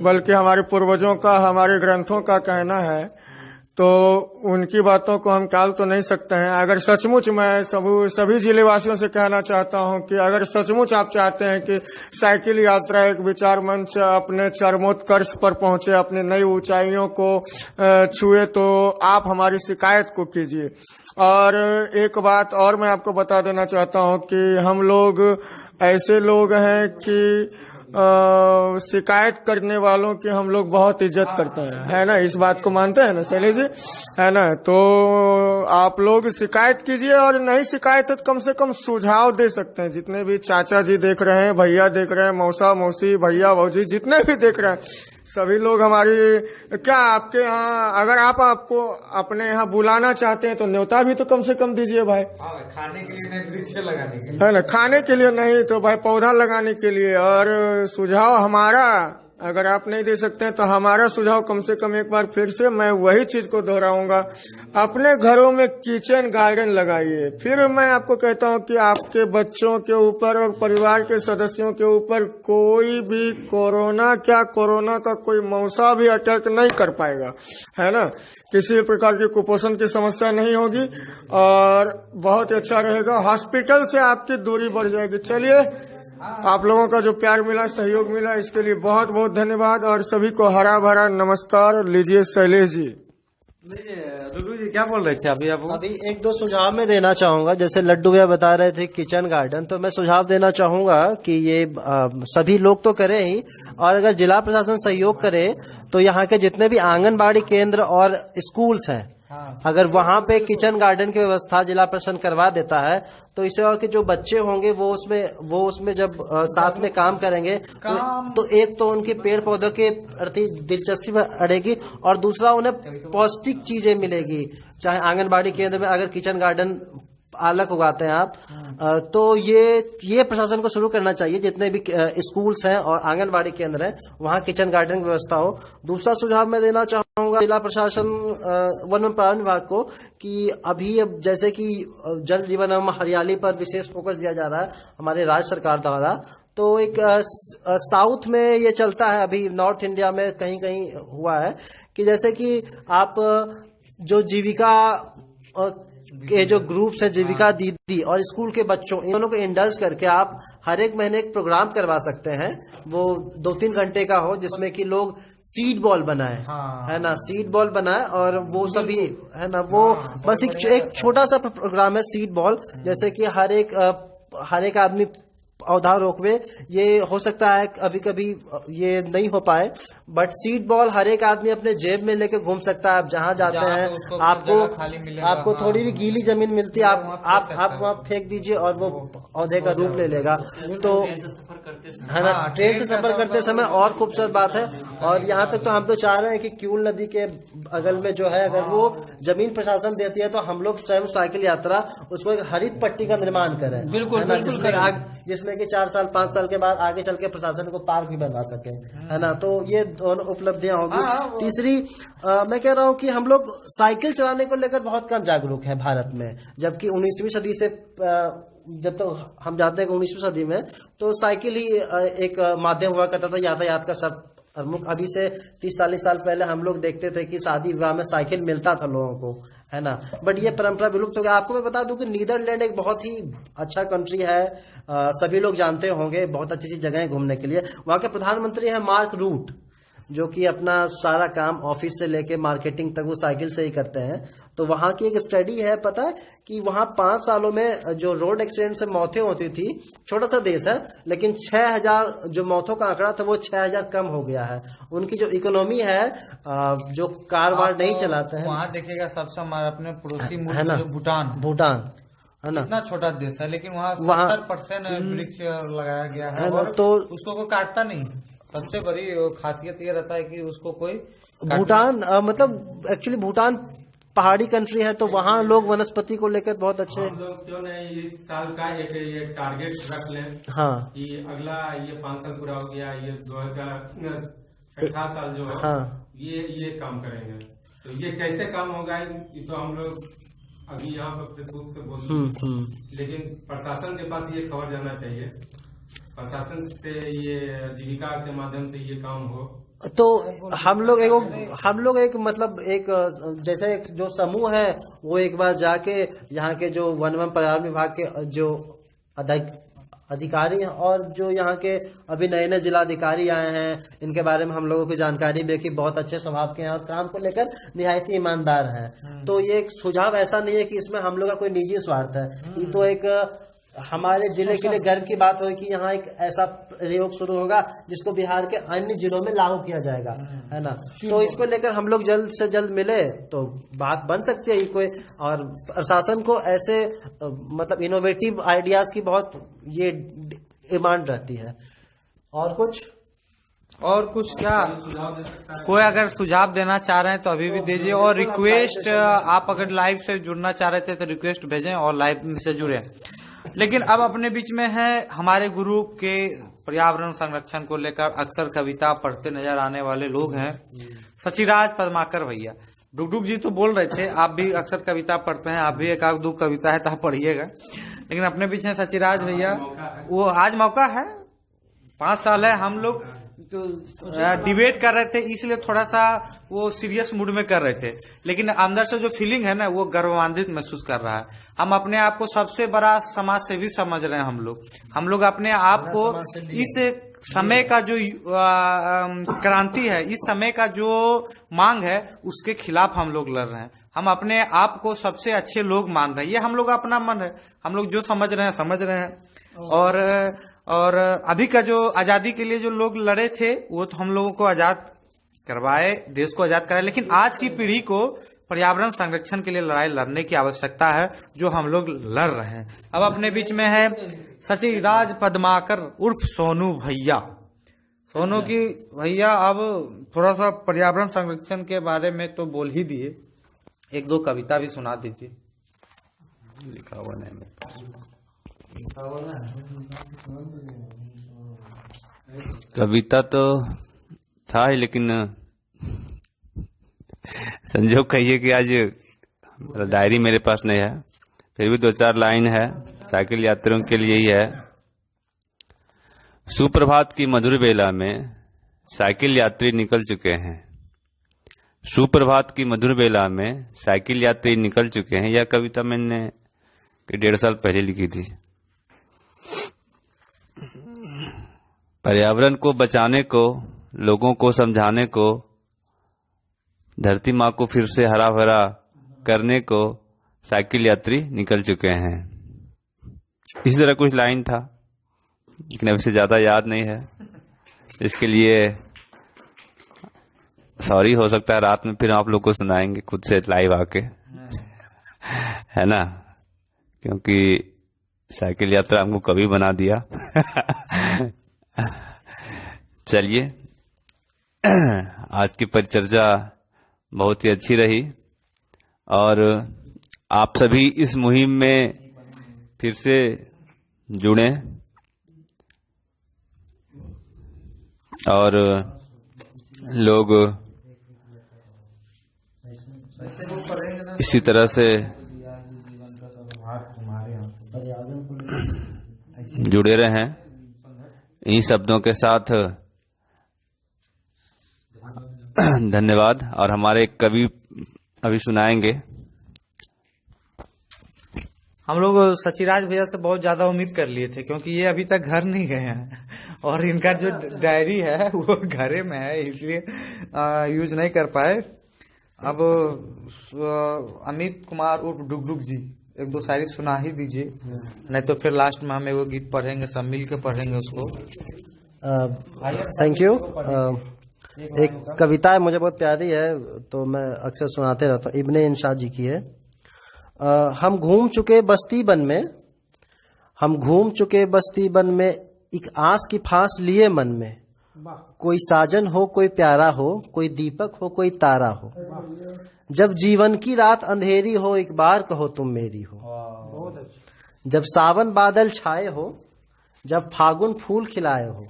बल्कि हमारे पूर्वजों का, हमारे ग्रंथों का कहना है। तो उनकी बातों को हम टाल तो नहीं सकते हैं। अगर सचमुच मैं सभी जिले वासियों से कहना चाहता हूं कि अगर सचमुच आप चाहते हैं कि साइकिल यात्रा एक विचार मंच अपने चरमोत्कर्ष पर पहुंचे, अपनी नई ऊंचाइयों को छुए, तो आप हमारी शिकायत को कीजिए। और एक बात और मैं आपको बता देना चाहता हूं कि हम लोग ऐसे लोग हैं कि शिकायत करने वालों की हम लोग बहुत इज्जत करते हैं, है ना। इस बात को मानते हैं ना शैलेश जी, है ना। तो आप लोग शिकायत कीजिए, और नहीं शिकायत है तो कम से कम सुझाव दे सकते हैं। जितने भी चाचा जी देख रहे हैं, भैया देख रहे हैं, मौसा मौसी, भैया भौजी, जितने भी देख रहे हैं, सभी लोग हमारी क्या आपके यहाँ, अगर आपको अपने यहाँ बुलाना चाहते हैं तो न्योता भी तो कम से कम दीजिए भाई। खाने के लिए नहीं, वृक्ष लगाने के लिए, है ना। खाने के लिए नहीं तो भाई पौधा लगाने के लिए। और सुझाव हमारा अगर आप नहीं दे सकते हैं तो हमारा सुझाव कम से कम एक बार फिर से मैं वही चीज को दोहराऊंगा, अपने घरों में किचन गार्डन लगाइए। फिर मैं आपको कहता हूं कि आपके बच्चों के ऊपर और परिवार के सदस्यों के ऊपर कोई भी कोरोना का कोई मौसा भी अटैक नहीं कर पाएगा, है ना। किसी भी प्रकार की कुपोषण की समस्या नहीं होगी और बहुत अच्छा रहेगा। हॉस्पिटल से आपकी दूरी बढ़ जाएगी। चलिए आप लोगों का जो प्यार मिला, सहयोग मिला, इसके लिए बहुत बहुत धन्यवाद। और सभी को हरा भरा नमस्कार। लीजिए शैलेश जी। डुडू जी क्या बोल रहे थे अभी आप? अभी एक दो सुझाव मैं देना चाहूंगा। जैसे लड्डू भैया बता रहे थे किचन गार्डन, तो मैं सुझाव देना चाहूंगा कि ये सभी लोग तो करें ही, और अगर जिला प्रशासन सहयोग करे तो यहाँ के जितने भी आंगनबाड़ी केंद्र और स्कूल्स हैं, अगर वहाँ पे किचन गार्डन की व्यवस्था जिला प्रशासन करवा देता है तो इससे और कि जो बच्चे होंगे वो उसमें जब साथ में काम करेंगे तो एक तो उनके पेड़ पौधों के प्रति दिलचस्पी बढ़ेगी और दूसरा उन्हें पौष्टिक चीजें मिलेगी। चाहे आंगनबाड़ी केंद्र में अगर किचन गार्डन पालक उगाते हैं आप, तो ये प्रशासन को शुरू करना चाहिए। जितने भी स्कूल्स हैं और आंगनबाड़ी केंद्र हैं वहाँ किचन गार्डन की व्यवस्था हो। दूसरा सुझाव मैं देना चाहूंगा जिला प्रशासन वन एवं पर्यावरण विभाग को कि अभी अब जैसे कि जल जीवन एवं हरियाली पर विशेष फोकस दिया जा रहा है हमारे राज्य सरकार द्वारा, तो एक साउथ में ये चलता है, अभी नॉर्थ इंडिया में कहीं कहीं हुआ है कि जैसे कि आप जो जीविका के जो ग्रुप्स है, जीविका दीदी और स्कूल के बच्चों, इन दोनों को इंडल्ज करके आप हर एक महीने एक प्रोग्राम करवा सकते हैं। वो 2-3 घंटे का हो जिसमें कि लोग सीड बॉल बनाए, है ना, सीड बॉल बनाए और वो सभी है ना, वो बस एक छोटा सा प्रोग्राम है सीड बॉल, जैसे कि हर एक आदमी पौधा रोकवे। ये हो सकता है कभी कभी ये नहीं हो पाए, बट सीड बॉल हर एक आदमी अपने जेब में लेके घूम सकता है। आप जहाँ जाते हैं आपको थोड़ी भी गीली जमीन मिलती है, आप वहाँ फेंक दीजिए और वो पौधे का रूप ले लेगा। तो है ना, ट्रेन से सफर करते समय और खूबसूरत बात है। और यहाँ तक तो हम तो चाह रहे हैं कि क्यूल नदी के बगल में जो है अगर वो जमीन प्रशासन देती है तो हम लोग स्वयं साइकिल यात्रा उसको एक हरित पट्टी का निर्माण करें, बिल्कुल, जिसमें कि 4 साल 5 साल के बाद आगे चल के प्रशासन को पार्क भी बनवा सके, है ना। तो ये दोनों उपलब्धियां होगी। तीसरी मैं कह रहा हूँ कि हम लोग साइकिल चलाने को लेकर बहुत कम जागरूक है भारत में, जबकि 19वीं सदी से जब तो हम जाते हैं 19वीं सदी में तो साइकिल ही एक माध्यम हुआ करता था यातायात का सब प्रमुख। अभी से 30-40 साल पहले हम लोग देखते थे कि शादी विवाह में साइकिल मिलता था लोगों को, है ना, बट ये परंपरा विलुप्त हो गया। आपको मैं बता दूं कि नीदरलैंड एक बहुत ही अच्छा कंट्री है, सभी लोग जानते होंगे, बहुत अच्छी अच्छी जगह है घूमने के लिए। वहाँ के प्रधानमंत्री है मार्क रूट, जो कि अपना सारा काम ऑफिस से लेके मार्केटिंग तक वो साइकिल से ही करते हैं। तो वहाँ की एक स्टडी है, पता है कि वहाँ 5 सालों में जो रोड एक्सीडेंट से मौतें होती थी, छोटा सा देश है लेकिन 6000 जो मौतों का आंकड़ा था वो 6000 कम हो गया है। उनकी जो इकोनॉमी है, जो कार वार नहीं चलाते हैं, वहाँ देखिएगा सबसे हमारे अपने पड़ोसी मुल्क जो भूटान है ना, इतना छोटा देश है लेकिन वहाँ 70% वृक्ष लगाया गया है और तो उसको कोई काटता नहीं। सबसे बड़ी खासियत ये रहता है कि उसको कोई भूटान मतलब एक्चुअली भूटान पहाड़ी कंट्री है, तो वहाँ लोग वनस्पति को लेकर बहुत अच्छे। हम लोग क्यों नहीं इस साल का ये टारगेट रख लें, हाँ, कि अगला ये 5 साल पूरा हो गया, ये 2018 साल जो है, हाँ, ये काम करेंगे। तो ये कैसे काम होगा ये तो हम लोग अभी यहाँ सबसे दूर से बोलते हैं, लेकिन प्रशासन के पास ये खबर जाना चाहिए, प्रशासन से ये जीविका के माध्यम से ये काम हो। तो हम लोग एक मतलब एक जैसे एक जो समूह है वो एक बार जाके यहाँ के जो वन एवं पर्यावरण विभाग के जो अधिकारी हैं और जो यहाँ के अभी नए नए जिलाधिकारी आए हैं, इनके बारे में हम लोगों को जानकारी भी कि बहुत अच्छे स्वभाव के हैं और काम को लेकर निहायत ईमानदार हैं। तो ये एक सुझाव ऐसा नहीं है कि इसमें हम लोग का कोई निजी स्वार्थ है, ये तो एक हमारे जिले के लिए गर्व की बात होगी कि यहाँ एक ऐसा प्रयोग शुरू होगा जिसको बिहार के अन्य जिलों में लागू किया जाएगा, है ना। तो इसको लेकर हम लोग जल्द से जल्द मिले तो बात बन सकती है कोई, और प्रशासन को ऐसे मतलब इनोवेटिव आइडियाज की बहुत ये डिमांड रहती है। और कुछ क्या कोई अगर सुझाव देना चाह रहे हैं तो अभी भी दीजिए, और रिक्वेस्ट आप अगर लाइव से जुड़ना चाह रहे थे तो रिक्वेस्ट भेजें और लाइव से जुड़े। लेकिन अब अपने बीच में है हमारे गुरु के पर्यावरण संरक्षण को लेकर अक्सर कविता पढ़ते नजर आने वाले लोग हैं सचिराज पद्माकर भैया। डुगडुग जी तो बोल रहे थे आप भी अक्सर कविता पढ़ते हैं, आप भी एक आध दो कविता है तो आप पढ़िएगा। लेकिन अपने बीच में सचिराज भैया, वो आज मौका है, 5 साल है हम लोग डिबेट कर रहे थे, इसलिए थोड़ा सा वो सीरियस मूड में कर रहे थे, लेकिन अंदर से जो फीलिंग है ना वो गर्वान्वित महसूस कर रहा है। हम अपने आप को सबसे बड़ा समाज सेवी समझ रहे हैं। हम लोग अपने आप को इस समय का जो क्रांति है, इस समय का जो मांग है, उसके खिलाफ हम लोग लड़ रहे हैं। हम अपने आप को सबसे अच्छे लोग मान रहे हैं। ये हम लोग अपना मन है, हम लोग जो समझ रहे हैं। और अभी का जो आजादी के लिए जो लोग लड़े थे वो तो हम लोगों को आजाद करवाए, देश को आजाद कराए, लेकिन आज की पीढ़ी को पर्यावरण संरक्षण के लिए लड़ाई लड़ने की आवश्यकता है, जो हम लोग लड़ रहे हैं। अब अपने बीच में है सचिराज पद्माकर उर्फ सोनू भैया। सोनू की भैया अब थोड़ा सा पर्यावरण संरक्षण के बारे में तो बोल ही दिए, एक दो कविता भी सुना दीजिए। लिखा हुआ नहीं, कविता तो था ही, लेकिन संजोग कहिए कि आज डायरी मेरे पास नहीं है, फिर भी 2-4 लाइन है, साइकिल यात्रियों के लिए ही है। सुप्रभात की मधुर बेला में साइकिल यात्री निकल चुके हैं। सुप्रभात की मधुर बेला में साइकिल यात्री निकल चुके हैं। यह कविता मैंने 1.5 साल पहले लिखी थी। पर्यावरण को बचाने को, लोगों को समझाने को, धरती माँ को फिर से हरा भरा करने को साइकिल यात्री निकल चुके हैं। इसी तरह कुछ लाइन था, लेकिन अभी से ज्यादा याद नहीं है। इसके लिए सॉरी, हो सकता है रात में फिर आप लोग को सुनाएंगे खुद से लाइव आके, है ना, क्योंकि साइकिल यात्रा हमको कभी बना दिया। चलिए, आज की परिचर्चा बहुत ही अच्छी रही और आप सभी इस मुहिम में फिर से जुड़े और लोग इसी तरह से जुड़े रहें। इन्हीं शब्दों के साथ धन्यवाद। और हमारे कवि अभी सुनाएंगे। हम लोग सचिराज भैया से बहुत ज्यादा उम्मीद कर लिए थे, क्योंकि ये अभी तक घर नहीं गए हैं और इनका जो डायरी है वो घरे में है, इसलिए यूज नहीं कर पाए। अब अमित कुमार उर्फ डुगडुग जी, 1-2 शायरी सुना ही दीजिए, नहीं तो फिर लास्ट में हम एगो गीत पढ़ेंगे, सब मिल के पढ़ेंगे उसको। Thank you. एक कविता है, मुझे बहुत प्यारी है, तो मैं अक्सर सुनाते रहता हूँ। इब्ने इंशा जी की है। हम घूम चुके बस्ती बन में, हम घूम चुके बस्ती बन में, एक आस की फांस लिए मन में। कोई साजन हो, कोई प्यारा हो, कोई दीपक हो, कोई तारा हो। जब जीवन की रात अंधेरी हो, एक बार कहो तुम मेरी हो। जब सावन बादल छाए हो, जब फागुन फूल खिलाए हो।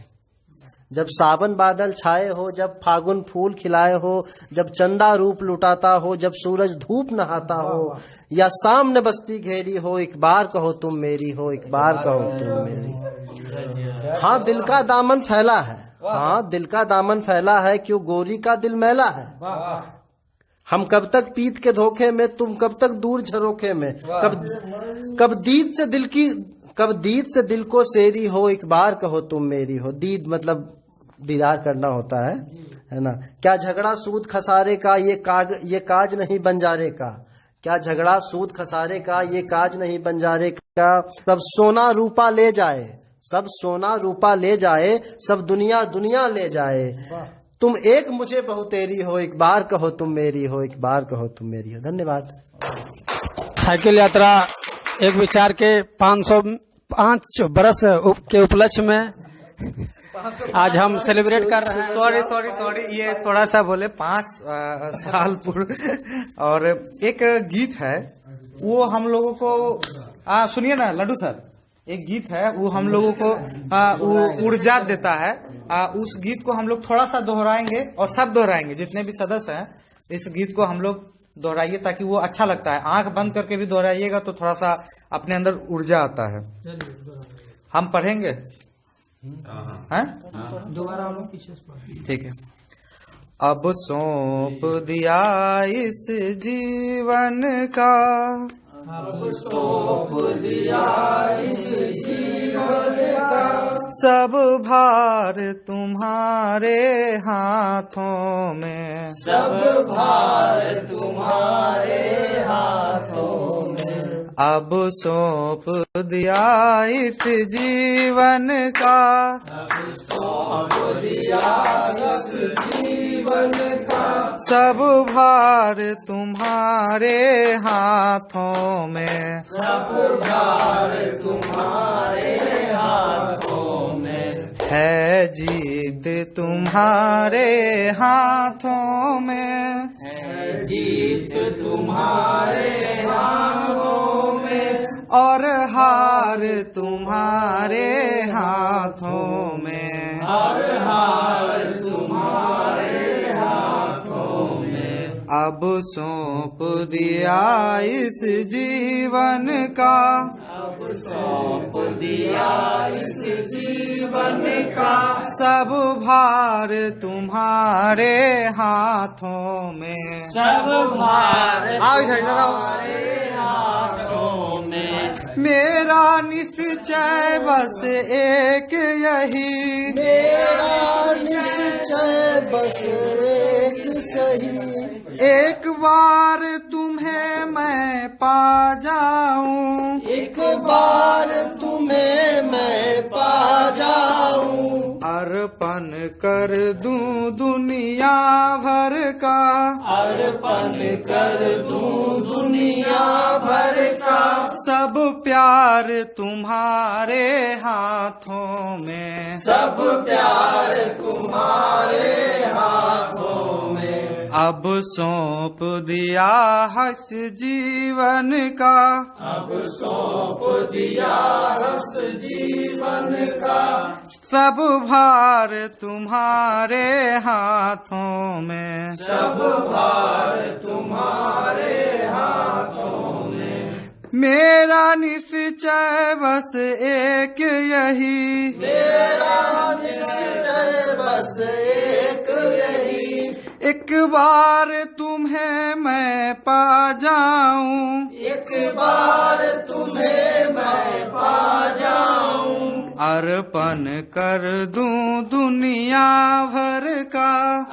जब सावन बादल छाए हो, जब फागुन फूल खिलाए हो। जब चंदा रूप लुटाता हो, जब सूरज धूप नहाता हो। या सामने बस्ती घेरी हो, एक बार कहो तुम मेरी हो, एक बार कहो तुम मेरी। हाँ, दिल का दामन फैला है, हाँ दिल का दामन फैला है, क्यों गोरी का दिल मैला है। हम कब तक पीत के धोखे में, तुम कब तक दूर झरोखे में। कब दीद से दिल को सेरी हो, एक बार कहो तुम मेरी हो। दीद मतलब दीदार करना होता है ना। क्या झगड़ा सूद खसारे का, ये काज नहीं बंजारे का। क्या झगड़ा सूद खसारे का, ये काज नहीं बंजारे का। सब सोना रूपा ले जाए, सब सोना रूपा ले जाए, सब दुनिया दुनिया ले जाए। तुम एक मुझे बहु तेरी हो, एक बार कहो तुम मेरी हो, एक बार कहो तुम मेरी हो। धन्यवाद। साइकिल यात्रा एक विचार के 505 बरस के उपलक्ष्य में आज हम सेलिब्रेट कर रहे हैं। सॉरी, ये थोड़ा सा बोले 5 साल पूर्व। और एक गीत है वो हम लोगों को सुनिए ना लड्डू सर, एक गीत है वो हम लोगों को ऊर्जा देता है। उस गीत को हम लोग थोड़ा सा दोहराएंगे और सब दोहराएंगे, जितने भी सदस्य हैं इस गीत को हम लोग दोहराइए ताकि वो अच्छा लगता है। आंख बंद करके भी दोहराइएगा तो थोड़ा सा अपने अंदर ऊर्जा आता है। हम पढ़ेंगे। हैं? दोबारा हम लोग पीछे से पढ़ें। ठीक है। अब सौंप दिया इस जीवन का, अब सौंप दिया इस जीवन का, सब भार तुम्हारे हाथों में, सब भार तुम्हारे हाथों में। अब सौंप दिया इस जीवन का, अब सौंप दिया इस जीवन का, सब भार तुम्हारे हाथों में, सब भार तुम्हारे हाथों में। है जीत तुम्हारे हाथों में, है जीत तुम्हारे हाथों में, और हार तुम्हारे हाथों में, और हार तुम्हारे हाथों में। अब सौंप दिया इस जीवन का, अब सौंप दिया इस जीवन का, सब भार तुम्हारे हाथों में, सब भार आओ इधर इधर आओ। तुम्हारे हाथों में। मेरा निश्चय बस एक यही, मेरा निश्चय बस एक सही, एक बार तुम्हें मैं पा जाऊं, एक बार तुम्हें मैं पा जाऊं, अर्पण कर दूं दुनिया भर का, अर्पण कर दूं दुनिया भर का, सब प्यार तुम्हारे हाथों में, सब प्यार तुम्हारे हाथों में। अब सौंप दिया हस जीवन का, अब सौंप दिया रस जीवन का, सब भार तुम्हारे हाथों में, सब भार तुम्हारे हाथों में। मेरा निश्चय बस एक यही, मेरा निश्चय बस एक यही, एक बार तुम्हें मैं पा जाऊं, एक बार तुम्हें मैं पा जाऊं, अर्पण कर दूं दुनिया भर का,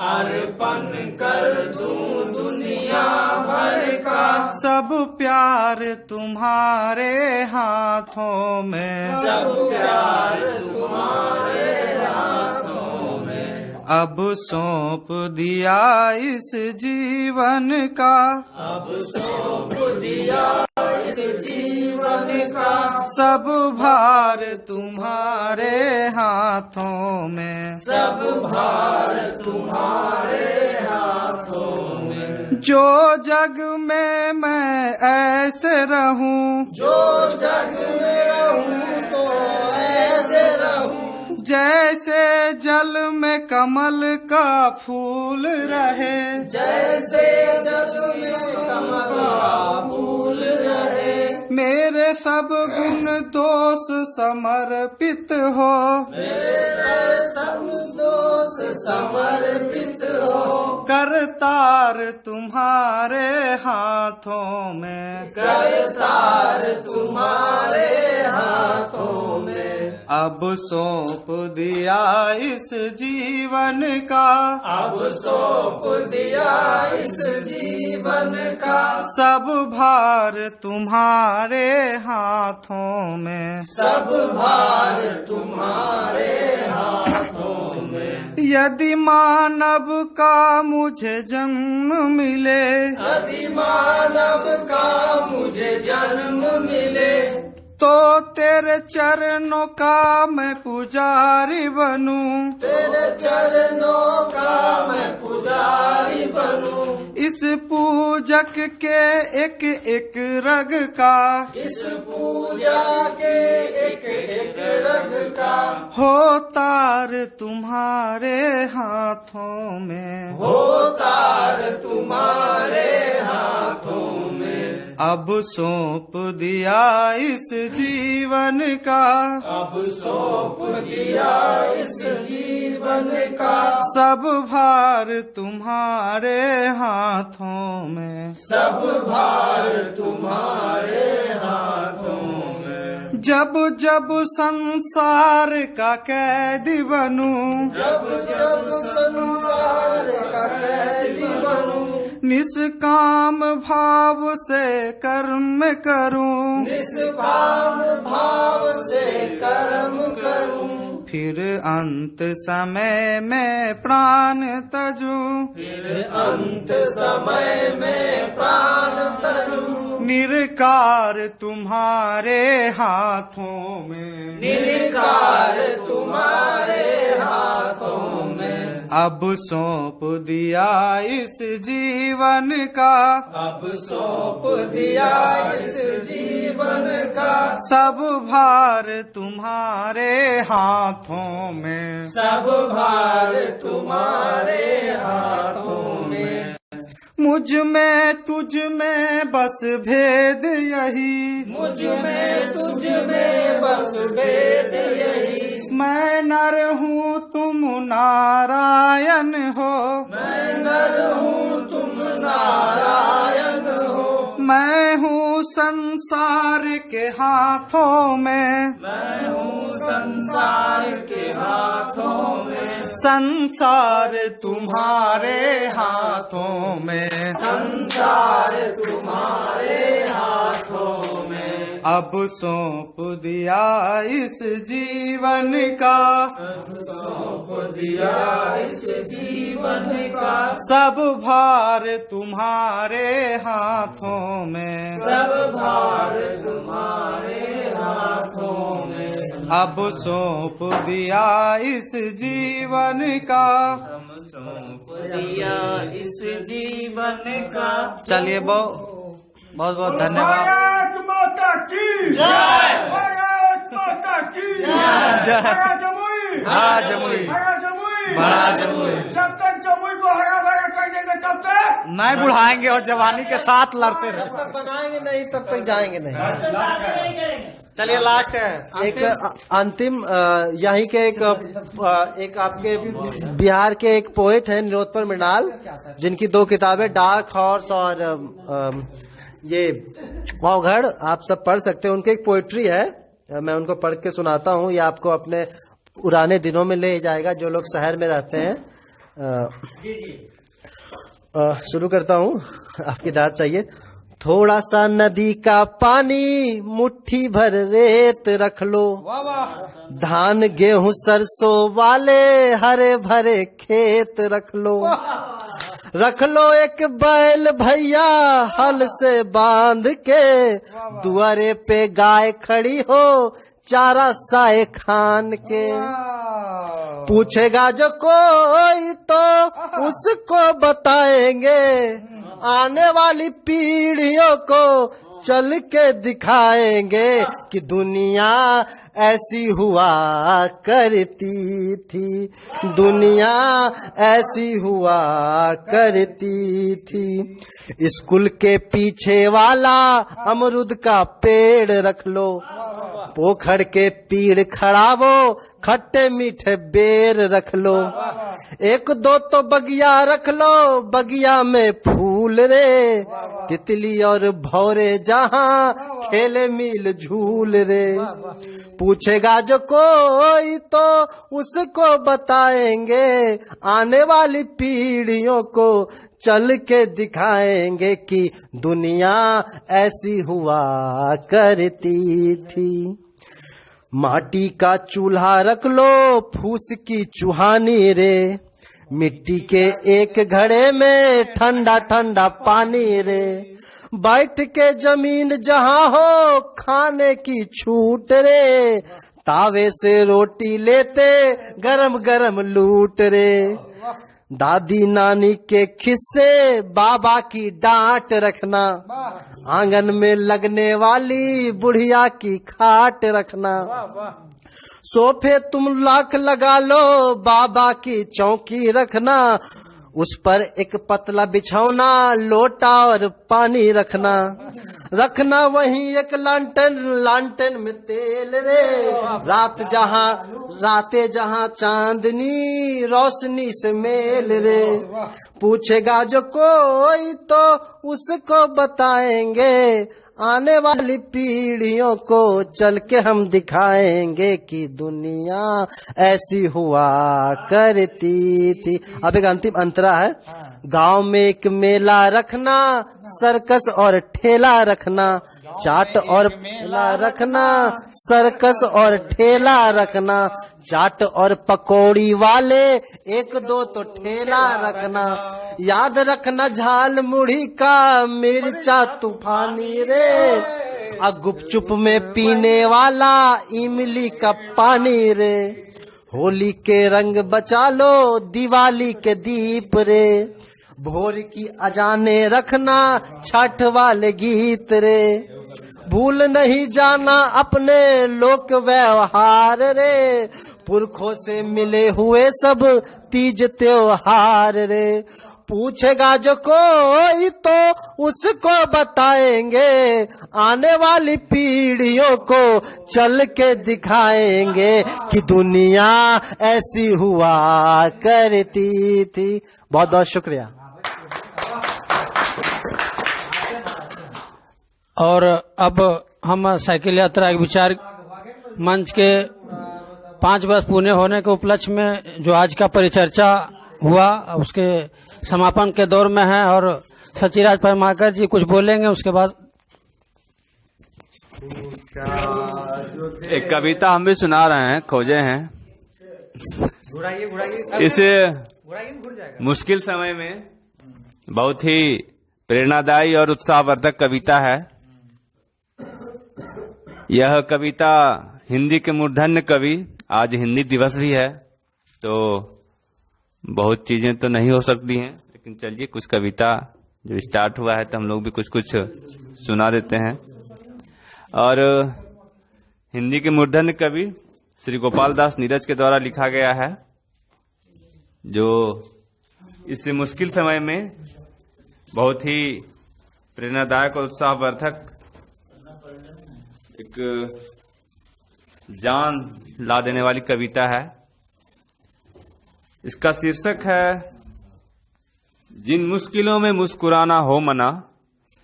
अर्पण कर दूं दुनिया भर का, सब प्यार तुम्हारे हाथों में, सब प्यार तुम्हारे हाथों में। अब सौंप दिया इस जीवन का, अब सौंप दिया इस जीवन का, सब भार तुम्हारे हाथों में, सब भार तुम्हारे हाथों में। जो जग में मैं ऐसे रहूं, जो जग में रहूं तो ऐसे रहूं, जैसे जल में कमल का फूल रहे, जैसे जल में कमल का फूल रहे। मेरे सब गुण दोष समर्पित हो, मेरे सब दोष समर्पित हो, करतार तुम्हारे हाथों में, करतार तुम्हारे हाथों में। अब सौंप दिया इस जीवन का, अब सौंप दिया इस जीवन का, सब भार तुम्हारे हाथों में, सब भार तुम्हारे हाथों में। यदि मानव का मुझे जन्म मिले, यदि मानव का मुझे जन्म मिले, तो तेरे चरणों का मैं पुजारी बनूं, तेरे चरणों का मैं पुजारी बनूं, इस पूजक के एक एक रग का, इस पूजा के एक एक रग का, हो तार तुम्हारे हाथों में, हो तार तुम्हारे हाथों में। अब सौंप दिया इस जीवन का, अब सौंप दिया इस जीवन का, सब भार तुम्हारे हाथों में, सब भार तुम्हारे हाथों में। जब जब संसार का कैदी बनूं, जब जब संसार का कैदी बनूं, निष्काम भाव से कर्म करूं, निष्काम भाव से कर्म करूं, फिर अंत समय में प्राण तजूं, फिर अंत समय में प्राण तजूं, निरकार तुम्हारे हाथों में, निरकार तुम्हारे हाथों में। अब सौंप दिया इस जीवन का, अब सौंप दिया इस जीवन का, सब भार तुम्हारे हाथों में, सब भार तुम्हारे हाथों में। मुझ में तुझ में बस भेद यही, मुझ में तुझ में बस भेद यही, मैं नर हूँ तुम नारायण हो, मैं नर हूँ तुम नारायण हो, मैं हूँ संसार के हाथों में, मैं हूँ संसार के हाथों में, संसार तुम्हारे हाथों में, संसार तुम्हारे हाथों में। अब सौंप दिया इस जीवन का, अब सौंप दिया इस जीवन का, सब भार तुम्हारे हाथों में, सब भार तुम्हारे हाथों में। अब सौंप दिया इस जीवन का, दिया इस जीवन का। चलिए बहुत बहुत धन्यवाद। भारत माता की जय, भारत माता की जय। हरा जमुई, हरा जमुई, हरा जमुई, हरा जमुई। जब तक जमुई को हरा भरा कर देंगे तब तक नहीं बुढ़ाएंगे और जवानी के साथ लड़ते रहे। जब तक बनाएंगे नहीं तब तक जाएंगे नहीं। चलिए लास्ट है एक अंतिम यहीं के एक आपके बिहार के एक पोएट हैं निरोत्पल मृणाल, जिनकी 2 किताबें डार्क हॉर्स और ये वावघड़ आप सब पढ़ सकते हैं। उनकी एक पोएट्री है, मैं उनको पढ़ के सुनाता हूँ। ये आपको अपने पुराने दिनों में ले जाएगा जो लोग शहर में रहते हैं। शुरू करता हूँ, आपकी दाद चाहिए। थोड़ा सा नदी का पानी, मुट्ठी भर रेत रख लो, धान गेहूं सरसों वाले हरे भरे खेत रख लो, रख लो एक बैल भैया हल से बांध के, दुआरे पे गाय खड़ी हो चारा साए खान के, पूछेगा जो कोई तो उसको बताएंगे, आने वाली पीढ़ियों को चल के दिखाएंगे कि दुनिया ऐसी हुआ करती थी, दुनिया ऐसी हुआ करती थी। स्कूल के पीछे वाला अमरूद का पेड़ रख लो, पोखर के पीड़ खड़ावो खट्टे मीठे बेर रख लो, 1-2 तो बगिया रख लो, बगिया में फूल रे, तितली और भौरे जहाँ खेले मिल झूल रे, पूछेगा जो कोई तो उसको बताएंगे, आने वाली पीढ़ियों को चल के दिखाएंगे कि दुनिया ऐसी हुआ करती थी। माटी का चूल्हा रख लो, फूस की चूहानी रे, मिट्टी के एक घड़े में ठंडा ठंडा पानी रे, बैठ के जमीन जहाँ हो खाने की छूट रे, तावे से रोटी लेते गरम गरम लूट रे, दादी नानी के खिस्से बाबा की डांट रखना, आंगन में लगने वाली बुढ़िया की खाट रखना, सोफे तुम लाख लगा लो बाबा की चौकी रखना, उस पर एक पतला बिछौना, लोटा और पानी रखना, रखना वहीं एक लालटेन, लालटेन में तेल रे, रातें जहां चांदनी रोशनी से मेल रे। पूछेगा जो कोई तो उसको बताएंगे, आने वाली पीढ़ियों को चल के हम दिखाएंगे कि दुनिया ऐसी हुआ करती थी। अब एक अंतिम अंतरा है। गांव में एक मेला रखना, सर्कस और ठेला रखना, चाट और मेला रखना, सर्कस और ठेला रखना, चाट और पकौड़ी वाले एक दो तो ठेला रखना, याद रखना झाल मुढ़ी का मिर्चा तूफानी रे, गुपचुप में पीने वाला इमली का पानी रे, होली के रंग बचा लो दिवाली के दीप रे, भोर की अजाने रखना छठ वाले गीत रे, भूल नहीं जाना अपने लोक व्यवहार रे, पुरखों से मिले हुए सब तीज त्योहार रे। पूछेगा जो कोई तो उसको बताएंगे, आने वाली पीढ़ियों को चल के दिखाएंगे कि दुनिया ऐसी हुआ करती थी। बहुत बहुत शुक्रिया। और अब हम साइकिल यात्रा एक विचार मंच के 5 वर्ष पूरे होने के उपलक्ष्य में जो आज का परिचर्चा हुआ उसके समापन के दौर में है, और सचिराज परमाकर जी कुछ बोलेंगे। उसके बाद एक कविता हम भी सुना रहे हैं, खोजे हैं। इस मुश्किल समय में बहुत ही प्रेरणादायी और उत्साहवर्धक कविता है। यह कविता हिंदी के मूर्धन्य कवि, आज हिंदी दिवस भी है तो बहुत चीजें तो नहीं हो सकती हैं, लेकिन चलिए कुछ कविता जो स्टार्ट हुआ है तो हम लोग भी कुछ कुछ सुना देते हैं। और हिंदी के मूर्धन्य कवि श्री गोपाल दास नीरज के द्वारा लिखा गया है, जो इस मुश्किल समय में बहुत ही प्रेरणादायक और उत्साहवर्धक एक जान ला देने वाली कविता है। इसका शीर्षक है जिन मुश्किलों में मुस्कुराना हो मना,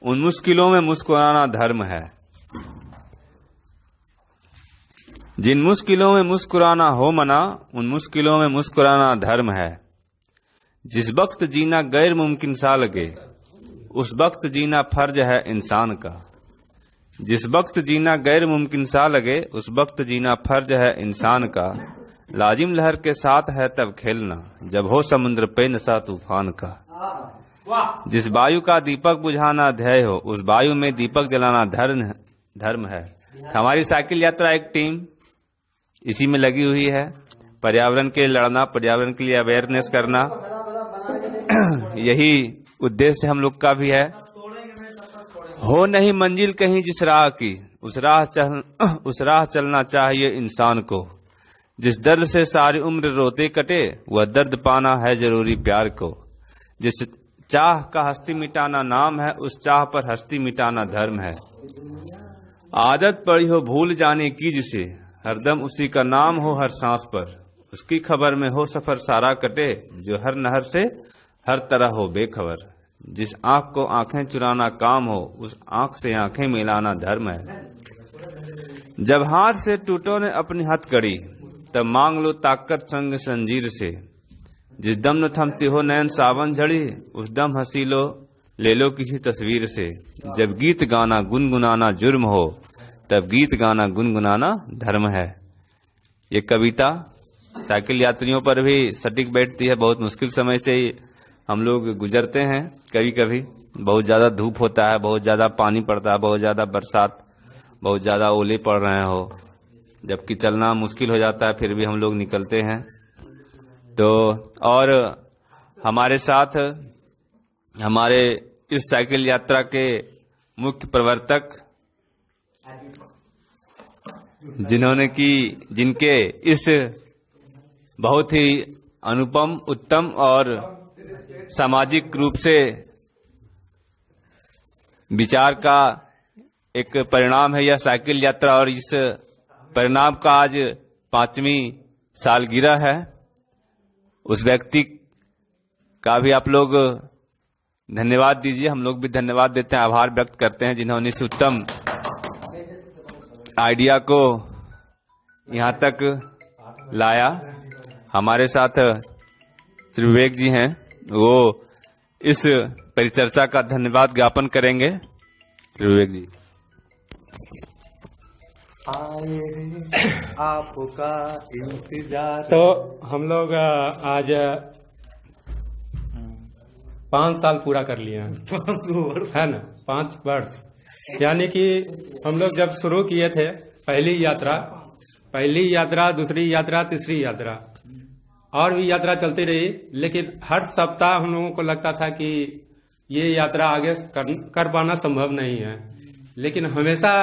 उन मुश्किलों में मुस्कुराना धर्म है। जिन मुश्किलों में मुस्कुराना हो मना, उन मुश्किलों में मुस्कुराना धर्म है। जिस वक्त जीना गैर मुमकिन सा लगे, उस वक्त जीना फर्ज है इंसान का। जिस वक्त जीना गैर मुमकिन सा लगे, उस वक्त जीना फर्ज है इंसान का। लाजिम लहर के साथ है तब खेलना, जब हो समुद्र पे नशा तूफान का। जिस वायु का दीपक बुझाना ध्येय हो, उस वायु में दीपक जलाना धर्म है। हमारी साइकिल यात्रा एक टीम इसी में लगी हुई है। पर्यावरण के लिए लड़ना, पर्यावरण के लिए अवेयरनेस करना, यही उद्देश्य हम लोग का भी है। हो नहीं मंजिल कहीं जिस राह की, उस राह चलना चाहिए इंसान को। जिस दर्द से सारी उम्र रोते कटे, वह दर्द पाना है जरूरी प्यार को। जिस चाह का हस्ती मिटाना नाम है, उस चाह पर हस्ती मिटाना धर्म है। आदत पड़ी हो भूल जाने की जिसे, हरदम उसी का नाम हो हर सांस पर। उसकी खबर में हो सफर सारा कटे, जो हर नहर से हर तरह हो बेखबर। जिस आंख को आंखें चुराना काम हो, उस आंख से आंखें मिलाना धर्म है। जब हाथ से टूटो ने अपनी हथकड़ी, तब मांग लो ताकत संग संजीर से। जिस दम न थमती हो नैन सावन झड़ी, उस दम हंसी लो ले लो किसी तस्वीर से। जब गीत गाना गुनगुनाना जुर्म हो, तब गीत गाना गुनगुनाना धर्म है। ये कविता साइकिल यात्रियों पर भी सटीक बैठती है। बहुत मुश्किल समय से हम लोग गुजरते हैं। कभी कभी बहुत ज्यादा धूप होता है, बहुत ज्यादा पानी पड़ता है, बहुत ज्यादा बरसात, बहुत ज्यादा ओले पड़ रहे हो, जबकि चलना मुश्किल हो जाता है, फिर भी हम लोग निकलते हैं। तो और हमारे साथ हमारे इस साइकिल यात्रा के मुख्य प्रवर्तक जिनके इस बहुत ही अनुपम, उत्तम और सामाजिक रूप से विचार का एक परिणाम है यह साइकिल यात्रा, और इस परिणाम का आज 5वीं सालगिरह है। उस व्यक्ति का भी आप लोग धन्यवाद दीजिए, हम लोग भी धन्यवाद देते हैं, आभार व्यक्त करते हैं जिन्होंने इस उत्तम आइडिया को यहाँ तक लाया। हमारे साथ श्री विवेक जी हैं, वो इस परिचर्चा का धन्यवाद ज्ञापन करेंगे। श्री विवेक जी। आपका इंतजार। तो हम लोग आज 5 साल पूरा कर लिए हैं, है ना, 5 वर्ष। यानी कि हम लोग जब शुरू किए थे पहली यात्रा, दूसरी यात्रा, तीसरी यात्रा, और भी यात्रा चलती रही, लेकिन हर सप्ताह हम लोगों को लगता था कि ये यात्रा आगे कर पाना संभव नहीं है। लेकिन हमेशा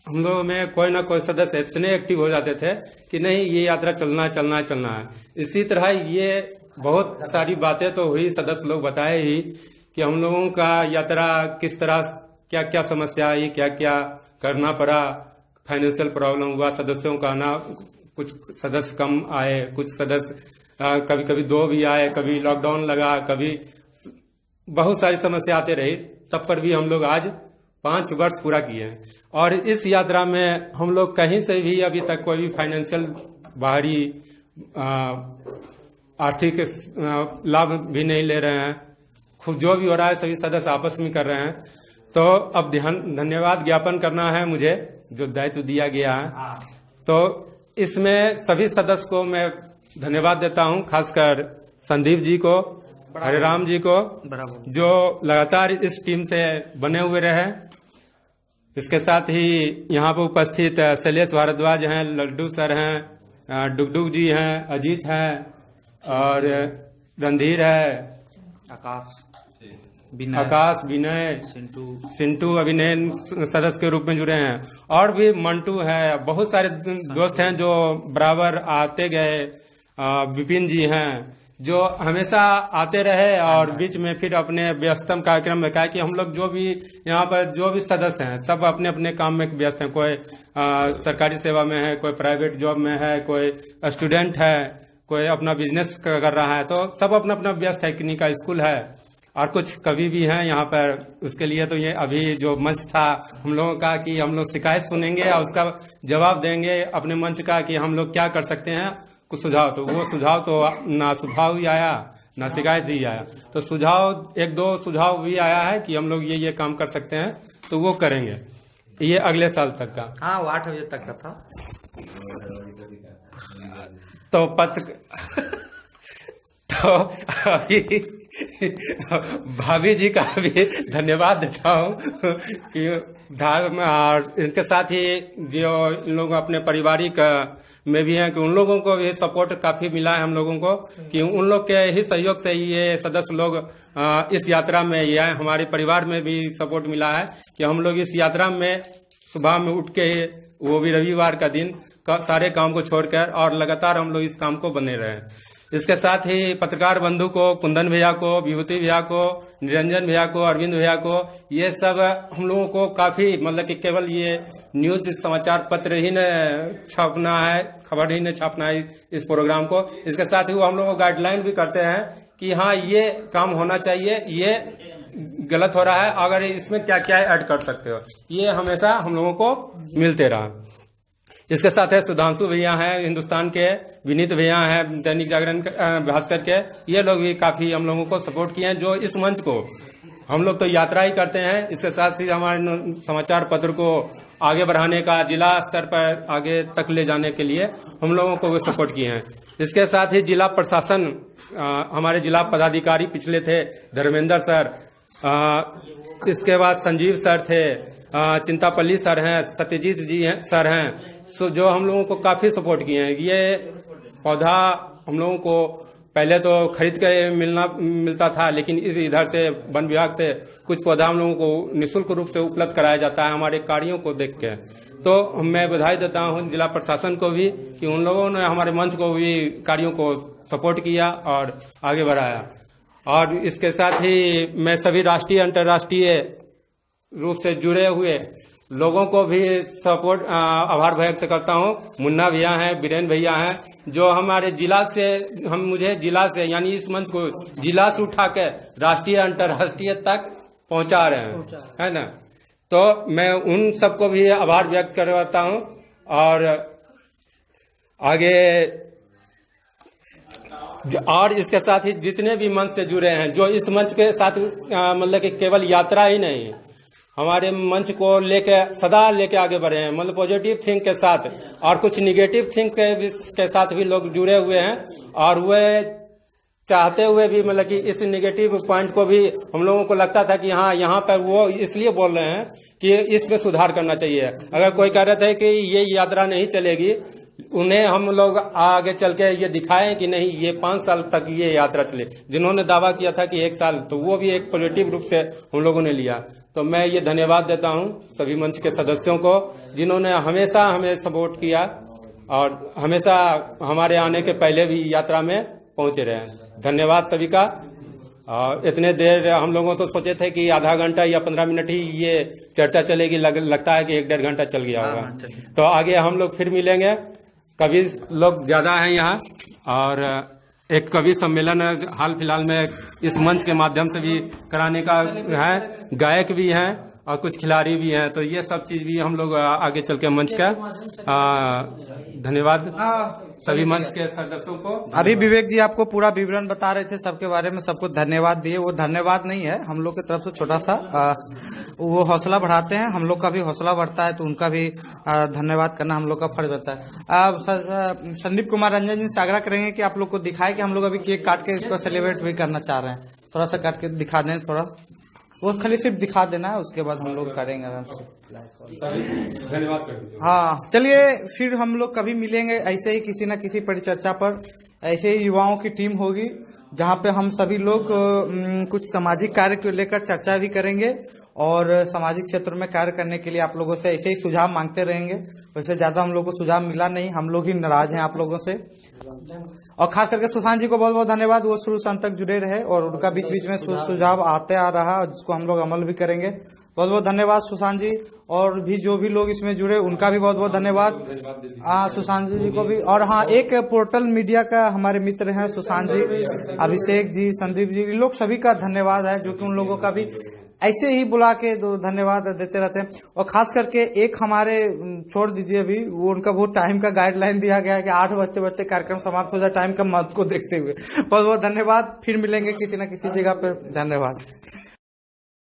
हम लोगों में कोई ना कोई सदस्य इतने एक्टिव हो जाते थे कि नहीं, ये यात्रा चलना है। इसी तरह ये बहुत सारी बातें तो हुई, सदस्य लोग बताए ही कि हम लोगों का यात्रा किस तरह, क्या क्या समस्या आई, क्या क्या करना पड़ा, फाइनेंशियल प्रॉब्लम हुआ, सदस्यों का आना, कुछ सदस्य कम आए, कुछ सदस्य कभी कभी 2 भी आए, कभी लॉकडाउन लगा, कभी बहुत सारी समस्या आते रही। तब पर भी हम लोग आज 5 वर्ष पूरा किए हैं। और इस यात्रा में हम लोग कहीं से भी अभी तक कोई भी फाइनेंशियल बाहरी आर्थिक लाभ भी नहीं ले रहे हैं। खुद जो भी हो रहा है सभी सदस्य आपस में कर रहे हैं। तो अब धन्यवाद ज्ञापन करना है मुझे, जो दायित्व दिया गया है। तो इसमें सभी सदस्य को मैं धन्यवाद देता हूं, खासकर संदीप जी को, हरिराम जी को, जो लगातार इस टीम से बने हुए रहे। इसके साथ ही यहाँ पर उपस्थित शैलेश भारद्वाज हैं, लड्डू सर हैं, डुगडुग जी हैं, अजीत हैं, और रणधीर है, आकाश, विनय, सिंटू अभिनय सदस्य के रूप में जुड़े हैं, और भी मंटू है, बहुत सारे दोस्त हैं जो बराबर आते गए। विपिन जी हैं जो हमेशा आते रहे, और बीच में फिर अपने व्यस्तम कार्यक्रम में कहा कि हम लोग जो भी यहाँ पर जो भी सदस्य हैं सब अपने अपने काम में व्यस्त हैं। कोई सरकारी सेवा में है, कोई प्राइवेट जॉब में है, कोई स्टूडेंट है, कोई अपना बिजनेस कर रहा है। तो सब अपना अपना व्यस्त है, किन्हीं का स्कूल है, और कुछ कवि भी हैं यहाँ पर। उसके लिए तो ये अभी जो मंच था हम लोगों का कि हम लोग शिकायत सुनेंगे और उसका जवाब देंगे अपने मंच का कि हम लोग क्या कर सकते हैं, कुछ सुझाव। तो वो सुझाव तो ना सुझाव ही आया ना शिकायत ही आया। तो सुझाव 1-2 सुझाव भी आया है कि हम लोग ये काम कर सकते हैं, तो वो करेंगे। ये अगले साल तक का। हाँ, वो 8 बजे तक का था। तो तो भाभी जी का भी धन्यवाद देता हूँ कि धर्म, और इनके साथ ही जो इन लोग अपने पारिवारिक में भी हैं कि उन लोगों को भी सपोर्ट काफी मिला है हम लोगों को, कि उन लोग के ही सहयोग से ये सदस्य लोग इस यात्रा में ये आए। हमारे परिवार में भी सपोर्ट मिला है कि हम लोग इस यात्रा में सुबह में उठ के, वो भी रविवार का दिन, सारे काम को छोड़कर और लगातार हम लोग इस काम को बने रहे। इसके साथ ही पत्रकार बंधु को, कुंदन भैया को, विभूति भैया को, निरंजन भैया को, अरविंद भैया को, ये सब हम लोगों को काफी, मतलब कि केवल ये न्यूज समाचार पत्र ही न छापना है, खबर ही न छापना है इस प्रोग्राम को। इसके साथ ही वो हम लोग को गाइडलाइन भी करते हैं कि हाँ ये काम होना चाहिए, ये गलत हो रहा है, अगर इसमें क्या क्या ऐड कर सकते हो, ये हमेशा हम लोगों को मिलते रहा। इसके साथ है सुधांशु भैया हैं हिंदुस्तान के, विनीत भैया हैं दैनिक जागरण भास्कर के, ये लोग भी काफी हम लोगों को सपोर्ट किए हैं। जो इस मंच को हम लोग तो यात्रा ही करते हैं, इसके साथ ही हमारे समाचार पत्र को आगे बढ़ाने का, जिला स्तर पर आगे तक ले जाने के लिए हम लोगों को सपोर्ट किए हैं। इसके साथ ही जिला प्रशासन, हमारे जिला पदाधिकारी पिछले थे धर्मेंद्र सर, इसके बाद संजीव सर थे, चिंतापल्ली सर हैं, सत्यजीत जी हैं सर हैं, जो हम लोगों को काफी सपोर्ट किए हैं। ये पौधा हम लोगों को पहले तो खरीद के मिलता था, लेकिन इधर से वन विभाग से कुछ पौधा हम लोगों को निःशुल्क रूप से उपलब्ध कराया जाता है हमारे कार्यों को देख के। तो मैं बधाई देता हूं जिला प्रशासन को भी कि उन लोगों ने हमारे मंच को भी कार्यों को सपोर्ट किया और आगे बढ़ाया। और इसके साथ ही मैं सभी राष्ट्रीय अंतर्राष्ट्रीय रूप से जुड़े हुए लोगों को भी सपोर्ट आभार व्यक्त करता हूं। मुन्ना भैया हैं, बीरेन भैया हैं, जो हमारे जिला से मुझे जिला से यानी इस मंच को जिला से उठा के राष्ट्रीय अंतर्राष्ट्रीय तक पहुंचा रहे हैं, है ना। तो मैं उन सबको भी आभार व्यक्त करवाता हूं। और आगे और इसके साथ ही जितने भी मंच से जुड़े हैं, जो इस मंच के साथ मतलब कि केवल यात्रा ही नहीं, हमारे मंच को लेके सदा लेके आगे बढ़े हैं, मतलब पॉजिटिव थिंक के साथ और कुछ निगेटिव थिंक के साथ भी लोग जुड़े हुए हैं। और वे चाहते हुए भी मतलब कि इस निगेटिव पॉइंट को भी हम लोगों को लगता था कि हाँ यहाँ पर वो इसलिए बोल रहे हैं कि इसमें सुधार करना चाहिए। अगर कोई कह रहे थे कि ये यात्रा नहीं चलेगी, उन्हें हम लोग आगे चल के ये दिखाएं कि नहीं, ये 5 साल तक ये यात्रा चले। जिन्होंने दावा किया था कि 1 साल, तो वो भी एक पॉजिटिव रूप से हम लोगों ने लिया। तो मैं ये धन्यवाद देता हूं सभी मंच के सदस्यों को, जिन्होंने हमेशा हमें सपोर्ट किया और हमेशा हमारे आने के पहले भी यात्रा में पहुंचे रहे। धन्यवाद सभी का। और इतने देर हम लोगों तो सोचे थे कि आधा घंटा या 15 मिनट ही ये चर्चा चलेगी, लगता है कि 1-1.5 घंटा चल गया होगा। तो आगे हम लोग फिर मिलेंगे। कवि लोग ज्यादा हैं यहाँ, और एक कवि सम्मेलन हाल फिलहाल में इस मंच के माध्यम से भी कराने का है। गायक भी हैं और कुछ खिलाड़ी भी हैं, तो ये सब चीज भी हम लोग आगे चल के मंच का धन्यवाद सभी मंच के सदस्यों को। अभी विवेक जी आपको पूरा विवरण बता रहे थे सबके बारे में, सबको धन्यवाद दिए। वो धन्यवाद नहीं है, हम लोग की तरफ से छोटा सा वो हौसला बढ़ाते हैं, हम लोग का भी हौसला बढ़ता है, तो उनका भी धन्यवाद करना हम लोग का फर्ज रहता है। संदीप कुमार रंजन जी से आग्रह करेंगे कि आप लोग को दिखाए कि हम लोग अभी केक काट के इसको सेलिब्रेट भी करना चाह रहे हैं। थोड़ा सा काट के दिखा दें, थोड़ा वो खाली सिर्फ दिखा देना है, उसके बाद हम लोग करेंगे आराम से। धन्यवाद। हाँ, चलिए फिर हम लोग कभी मिलेंगे ऐसे ही किसी न किसी परिचर्चा पर। ऐसे ही युवाओं की टीम होगी जहाँ पे हम सभी लोग कुछ सामाजिक कार्य को लेकर चर्चा भी करेंगे और सामाजिक क्षेत्र में कार्य करने के लिए आप लोगों से ऐसे ही सुझाव मांगते रहेंगे। वैसे ज्यादा हम लोग को सुझाव मिला नहीं, हम लोग ही नाराज हैं आप लोगों से। और खास करके सुशांत जी को बहुत बहुत धन्यवाद, वो शुरू से अंत तक जुड़े रहे और उनका बीच बीच में सुझाव आते आ रहा, जिसको हम लोग अमल भी करेंगे। बहुत बहुत धन्यवाद सुशांत जी, और भी जो भी लोग इसमें जुड़े उनका भी बहुत बहुत धन्यवाद। सुशांत जी को भी। और हाँ, एक पोर्टल मीडिया का हमारे मित्र हैं सुशांत जी, अभिषेक जी, संदीप जी, लोग सभी का धन्यवाद है, जो कि उन लोगों का भी ऐसे ही बुला के धन्यवाद देते रहते हैं। और खास करके एक हमारे छोड़ दीजिए अभी, वो उनका बहुत टाइम का गाइडलाइन दिया गया है कि 8 बजते बजते कार्यक्रम समाप्त हो जाए, टाइम का महत्व को देखते हुए। बहुत बहुत धन्यवाद। फिर मिलेंगे किसी न किसी जगह पर। धन्यवाद।